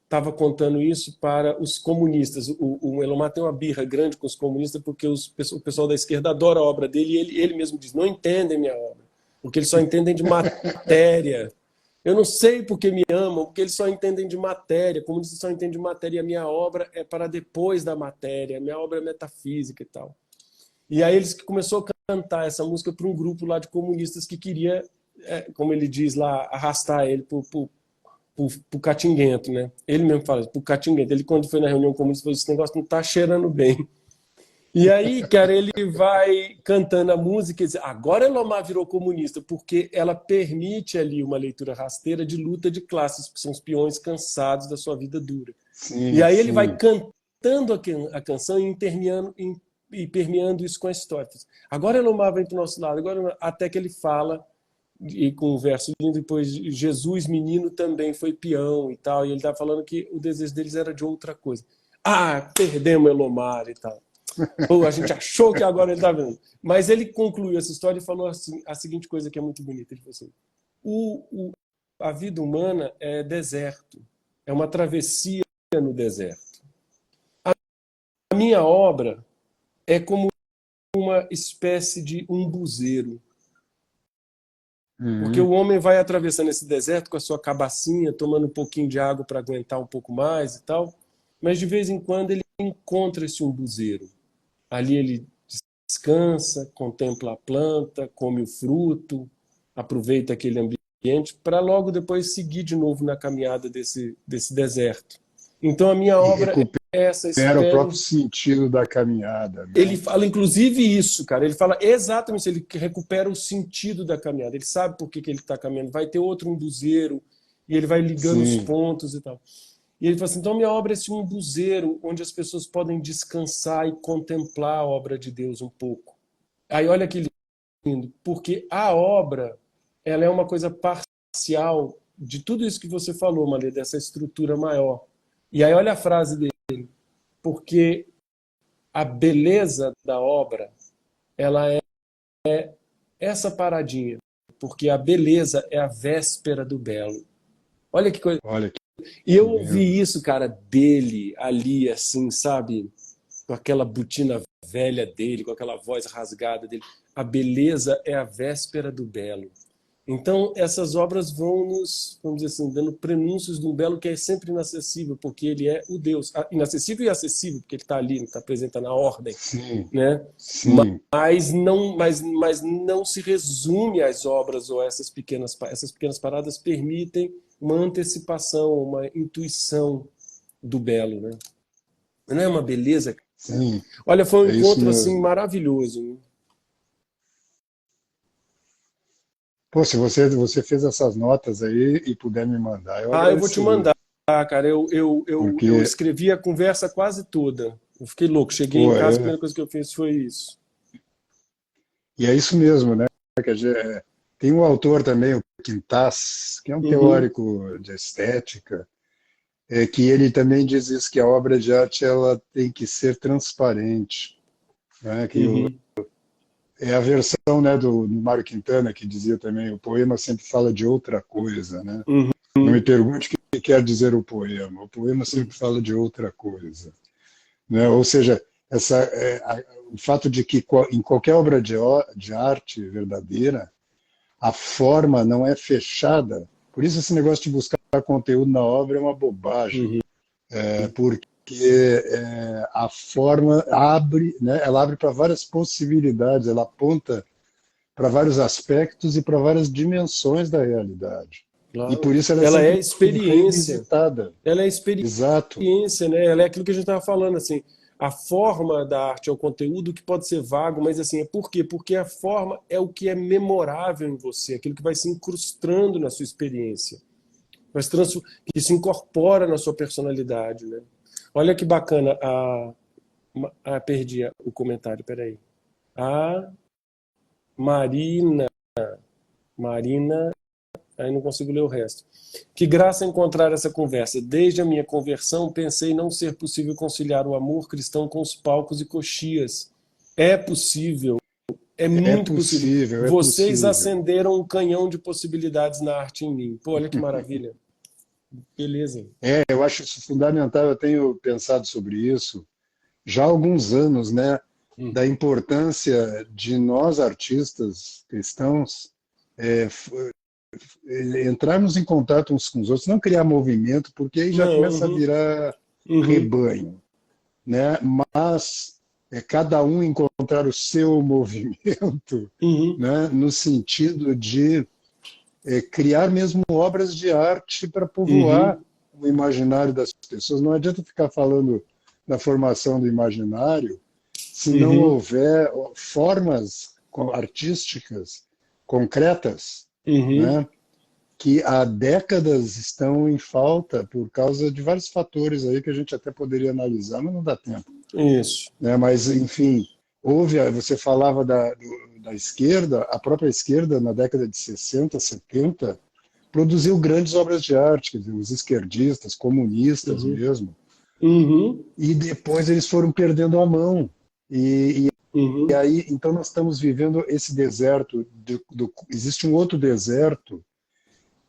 estava contando isso para os comunistas. O Elomar tem uma birra grande com os comunistas porque o pessoal da esquerda adora a obra dele e ele mesmo diz, não entendem minha obra, porque eles só entendem de matéria. Eu não sei porque me amam, porque eles só entendem de matéria, comunistas só entendem de matéria, e a minha obra é para depois da matéria, a minha obra é metafísica e tal. E aí eles começou a cantar essa música para um grupo lá de comunistas que queria, como ele diz lá, arrastar ele pro catinguento, né? Ele mesmo fala, pro catinguento. Ele, quando foi na reunião comunista, falou, esse negócio não tá cheirando bem. E aí, cara, ele vai cantando a música e diz, agora Elomar virou comunista, porque ela permite ali uma leitura rasteira de luta de classes, que são os peões cansados da sua vida dura. Sim, E aí ele vai sim. cantando a canção e permeando isso com a história. Agora Elomar vem para o nosso lado, agora, até que ele fala, e com um verso lindo, depois Jesus, menino, também foi peão e tal, e ele está falando que o desejo deles era de outra coisa. Ah, perdemos Elomar e tal. Ou a gente achou que agora ele está vendo. Mas ele concluiu essa história e falou assim, a seguinte coisa que é muito bonita. Ele falou assim, a vida humana é deserto, é uma travessia no deserto. A minha obra é como uma espécie de umbuzeiro, porque o homem vai atravessando esse deserto com a sua cabacinha, tomando um pouquinho de água para aguentar um pouco mais e tal, mas de vez em quando ele encontra esse umbuzeiro. Ali ele descansa, contempla a planta, come o fruto, aproveita aquele ambiente para logo depois seguir de novo na caminhada desse deserto. Então a minha E obra é essa recupera o próprio espécie. sentido da caminhada, Ele né? fala inclusive isso, cara. Ele fala exatamente isso. Ele recupera o sentido da caminhada. Ele sabe por que ele está caminhando. Vai ter outro umbuzeiro e ele vai ligando os Sim. pontos e tal. E ele fala assim, então minha obra é esse umbuzeiro onde as pessoas podem descansar e contemplar a obra de Deus um pouco. Aí olha que lindo, porque a obra ela é uma coisa parcial de tudo isso que você falou, Malê, dessa estrutura maior. E aí olha a frase dele, porque a beleza da obra ela é essa paradinha, porque a beleza é a véspera do belo. Olha que coisa. Olha E que eu lindo. ouvi isso, cara, dele ali, assim, sabe? Com aquela botina velha dele, com aquela voz rasgada dele. A beleza é a véspera do belo. Então, essas obras vão nos, vamos dizer assim, dando prenúncios de um belo que é sempre inacessível, porque ele é o Deus. Inacessível e acessível, porque ele está ali, está presente na ordem, Sim, né? sim. Mas não se resume às obras ou essas pequenas paradas permitem uma antecipação, uma intuição do belo, né? Não é uma beleza, cara? Sim, Olha, foi um é isso encontro assim mesmo. maravilhoso, né? Pô, se você fez essas notas aí e puder me mandar, eu Ah, eu vou te agradeceria. mandar, cara. Eu Porque, escrevi a conversa quase toda. Eu fiquei louco. Cheguei em pô, casa, a primeira coisa que eu fiz foi isso. e é isso mesmo, né? Quer dizer, tem um autor também, o Quintás, que é um Uhum, teórico de estética, que ele também diz isso, que a obra de arte ela tem que ser transparente, né? uhum, É a versão, né, do Mário Quintana, que dizia também, o poema sempre fala de outra coisa, né? uhum, Não me pergunte o que quer dizer o poema uhum, sempre fala de outra coisa, né? Ou seja, o fato de que em qualquer obra de arte verdadeira, a forma não é fechada. Por isso esse negócio de buscar conteúdo na obra é uma bobagem, uhum. porque a forma abre, né? Ela abre para várias possibilidades, ela aponta para vários aspectos e para várias dimensões da realidade. E Claro. por isso ela é Ela é sempre experiência. revisitada. Ela é Exato. experiência, né? Ela é aquilo que a gente estava falando, assim. A forma da arte é o conteúdo que pode ser vago, mas assim, é por quê? Porque a forma é o que é memorável em você, aquilo que vai se incrustando na sua experiência, que se incorpora na sua personalidade, né? Olha que bacana perdi o comentário, peraí. A Marina, Marina, aí não consigo ler o resto. Que graça encontrar essa conversa. Desde a minha conversão, pensei não ser possível conciliar o amor cristão com os palcos e coxias. É possível, é É muito possível. possível, é Vocês possível. acenderam um canhão de possibilidades na arte em mim. Pô, olha que maravilha. Beleza. Eu acho isso fundamental. Eu tenho pensado sobre isso já há alguns anos, né? Da Uhum. importância de nós, artistas cristãos, é, f- entrarmos em contato uns com os outros, não criar movimento, porque aí já Não, começa a uhum, virar uhum, rebanho, né? Mas cada um encontrar o seu movimento, uhum, né? No sentido de criar mesmo obras de arte para povoar uhum, o imaginário das pessoas. Não adianta ficar falando da formação do imaginário se não uhum, houver formas artísticas concretas, uhum. né? que há décadas estão em falta por causa de vários fatores aí que a gente até poderia analisar, mas não dá tempo. Isso. Né? Mas, enfim, você falava da esquerda, a própria esquerda, na década de 60, 70, produziu grandes obras de arte, quer dizer, os esquerdistas, comunistas Uhum. mesmo, Uhum. e depois eles foram perdendo a mão. E Uhum. aí, então nós estamos vivendo esse deserto, existe um outro deserto,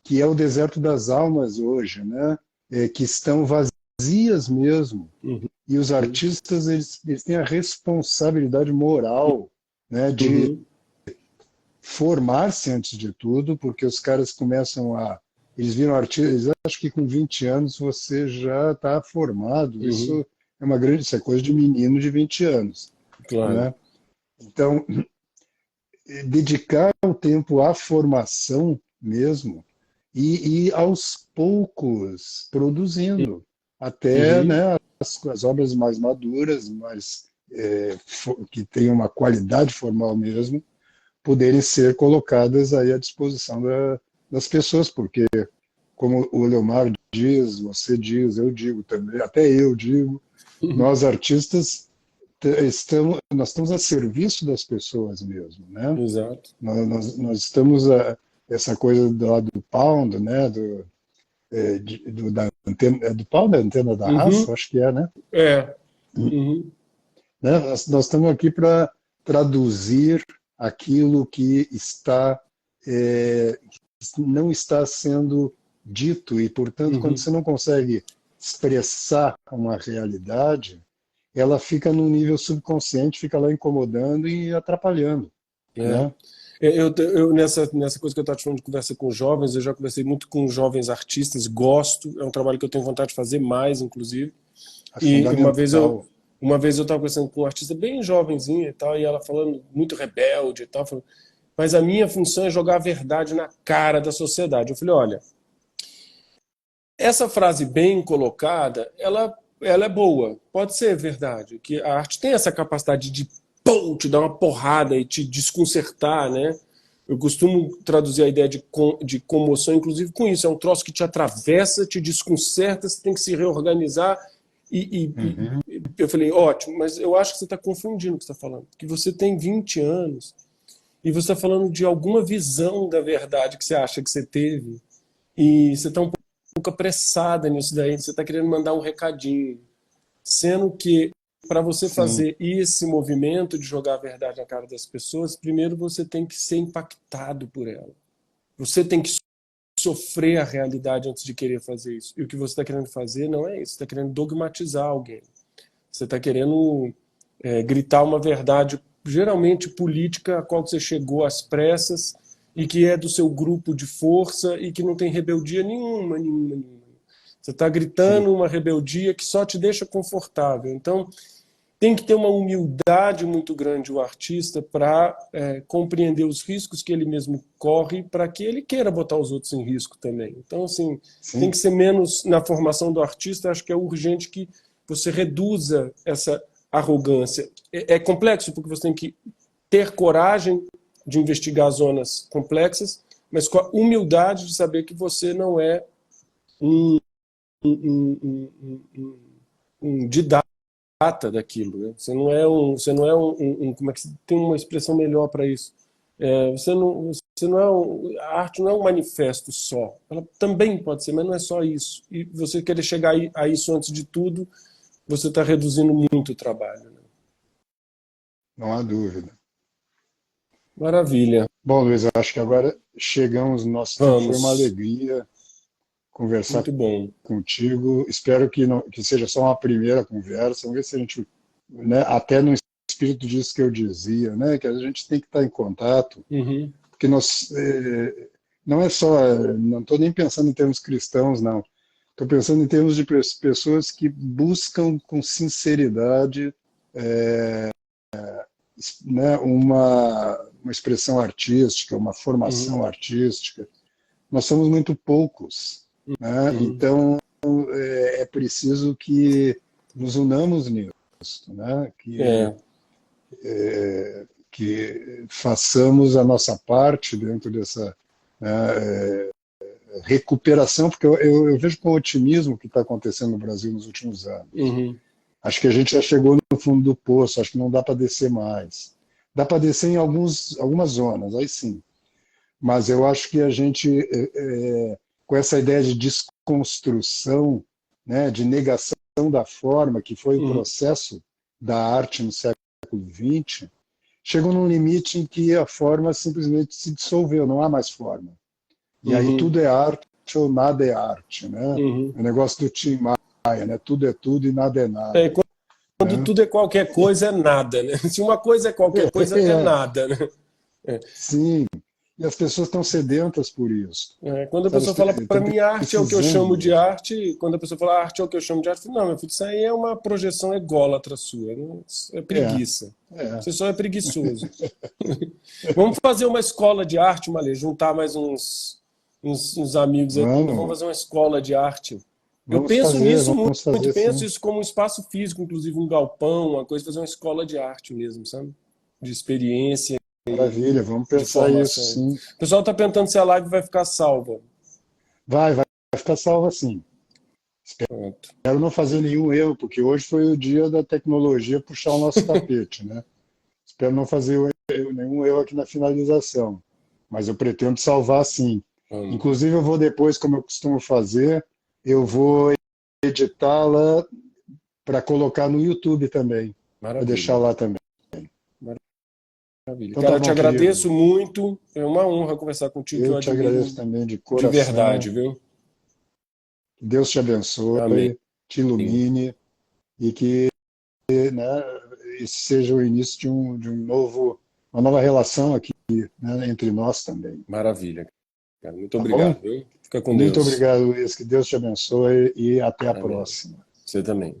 que é o deserto das almas hoje, né? Que estão vazias mesmo. Uhum. E os artistas, eles têm a responsabilidade moral, né, de Uhum. formar-se antes de tudo, porque os caras começam a... Eles viram artistas, eles acham que com 20 anos você já está formado. Uhum. Isso é uma grande... Isso é coisa de menino de 20 anos, Claro. né? Então, dedicar o tempo à formação mesmo e aos poucos produzindo até, Uhum. né, as obras mais maduras, mais que tenham uma qualidade formal mesmo, poderem ser colocadas aí à disposição das pessoas, porque como o Leomar diz, você diz, eu digo também, até eu digo, Uhum. nós artistas nós estamos a serviço das pessoas mesmo, né? Exato. Nós estamos essa coisa do lado do Pound, né? Da antena, do Pound, da antena da raça, Uhum. acho que é, né? É. Uhum. Né? Nós estamos aqui para traduzir aquilo que é, não está sendo dito e, portanto, quando Uhum. você não consegue expressar uma realidade, ela fica no nível subconsciente, fica lá incomodando e atrapalhando, É. né? Nessa coisa que eu estava te falando de conversa com jovens, eu já conversei muito com jovens artistas, gosto, é um trabalho que eu tenho vontade de fazer mais, inclusive. É E fundamental. uma vez eu estava conversando com um artista bem jovenzinha e tal, e ela falando muito rebelde e tal, falando, mas a minha função é jogar a verdade na cara da sociedade. Eu falei, olha, essa frase bem colocada, ela é boa, pode ser verdade, que a arte tem essa capacidade de pum, te dar uma porrada e te desconcertar, né? Eu costumo traduzir a ideia de comoção, inclusive com isso, é um troço que te atravessa, te desconcerta, você tem que se reorganizar. Uhum. Eu falei, ótimo, mas eu acho que você está confundindo o que você está falando, que você tem 20 anos e você está falando de alguma visão da verdade que você acha que você teve e você está um pouco apressada nisso daí, você está querendo mandar um recadinho. Sendo que, para você Sim, fazer esse movimento de jogar a verdade na cara das pessoas, primeiro você tem que ser impactado por ela. Você tem que sofrer a realidade antes de querer fazer isso. E o que você está querendo fazer não é isso. Você está querendo dogmatizar alguém. Você está querendo gritar uma verdade, geralmente política, a qual você chegou às pressas e que é do seu grupo de força e que não tem rebeldia nenhuma, nenhuma, nenhuma. Você está sim. gritando uma rebeldia que só te deixa confortável. Então, tem que ter uma humildade muito grande o artista para compreender os riscos que ele mesmo corre, para que ele queira botar os outros em risco também. Então, assim, tem Sim, que ser menos na formação do artista. Acho que é urgente que você reduza essa arrogância. É complexo porque você tem que ter coragem de investigar zonas complexas, mas com a humildade de saber que você não é um, um, um, um, um didata daquilo, né? Você não é como é que tem uma expressão melhor para isso? Você não é a arte não é um manifesto só. Ela também pode ser, mas não é só isso. E você querer chegar a isso antes de tudo, você está reduzindo muito o trabalho. Né? não há dúvida. Maravilha. Bom, Luiz, eu acho que agora chegamos no nosso tempo. Foi uma Vamos. alegria conversar Muito bom. contigo. Espero que, não, que seja só uma primeira conversa. Vamos ver se a gente, né, até no espírito disso que eu dizia, né, que a gente tem que estar em contato, Uhum. porque não é só, não estou nem pensando em termos cristãos, não. Estou pensando em termos de pessoas que buscam com sinceridade, né, uma expressão artística, uma Uhum. formação artística. Nós somos muito poucos, né? Uhum. Então é preciso que nos unamos nisso, né? É. Que façamos a nossa parte dentro dessa, né, recuperação, porque eu vejo com otimismo o que está acontecendo no Brasil nos últimos anos. Uhum. Acho que a gente já chegou no fundo do poço, acho que não dá para descer mais. Dá para descer em algumas zonas, aí sim. Mas eu acho que a gente, com essa ideia de desconstrução, né, de negação da forma, que foi o processo da arte no século XX, chegou num limite em que a forma simplesmente se dissolveu, não há mais forma. E aí tudo é arte ou nada é arte, né? O negócio do Tim Maia, né? Tudo é tudo e nada é nada. Quando tudo é qualquer coisa, é nada, né? Se uma coisa é qualquer coisa, é nada, né? Sim, e as pessoas estão sedentas por isso. Quando a pessoa fala para mim, arte é o que eu chamo de arte, quando a pessoa fala arte é o que eu chamo de arte, eu falo, não, meu filho, isso aí é uma projeção ególatra sua, né? É preguiça. Você só é preguiçoso. Vamos fazer uma escola de arte, Malê, juntar mais uns amigos aí, vamos fazer uma escola de arte. Eu penso nisso muito, penso isso como um espaço físico, inclusive um galpão, uma coisa, fazer uma escola de arte mesmo, sabe? De experiência. Maravilha, vamos pensar isso, sim. O pessoal está perguntando se a live vai ficar salva. Vai ficar salva, sim. Espero não fazer nenhum erro, porque hoje foi o dia da tecnologia puxar o nosso tapete, né? Espero não fazer nenhum erro aqui na finalização, mas eu pretendo salvar, sim. Inclusive, eu vou depois, como eu costumo fazer, eu vou editá-la para colocar no YouTube também. Vou deixar lá também. Maravilha. Então, cara, eu te agradeço muito. É uma honra conversar contigo. Eu te agradeço também de coração. De verdade, viu? Que Deus te abençoe, amém, te ilumine e que, né, esse seja o início de uma nova relação aqui, né, entre nós também. Maravilha. Cara, muito obrigado. Viu? Fica com Deus. Muito obrigado, Luiz. Que Deus te abençoe e até a próxima. Você também.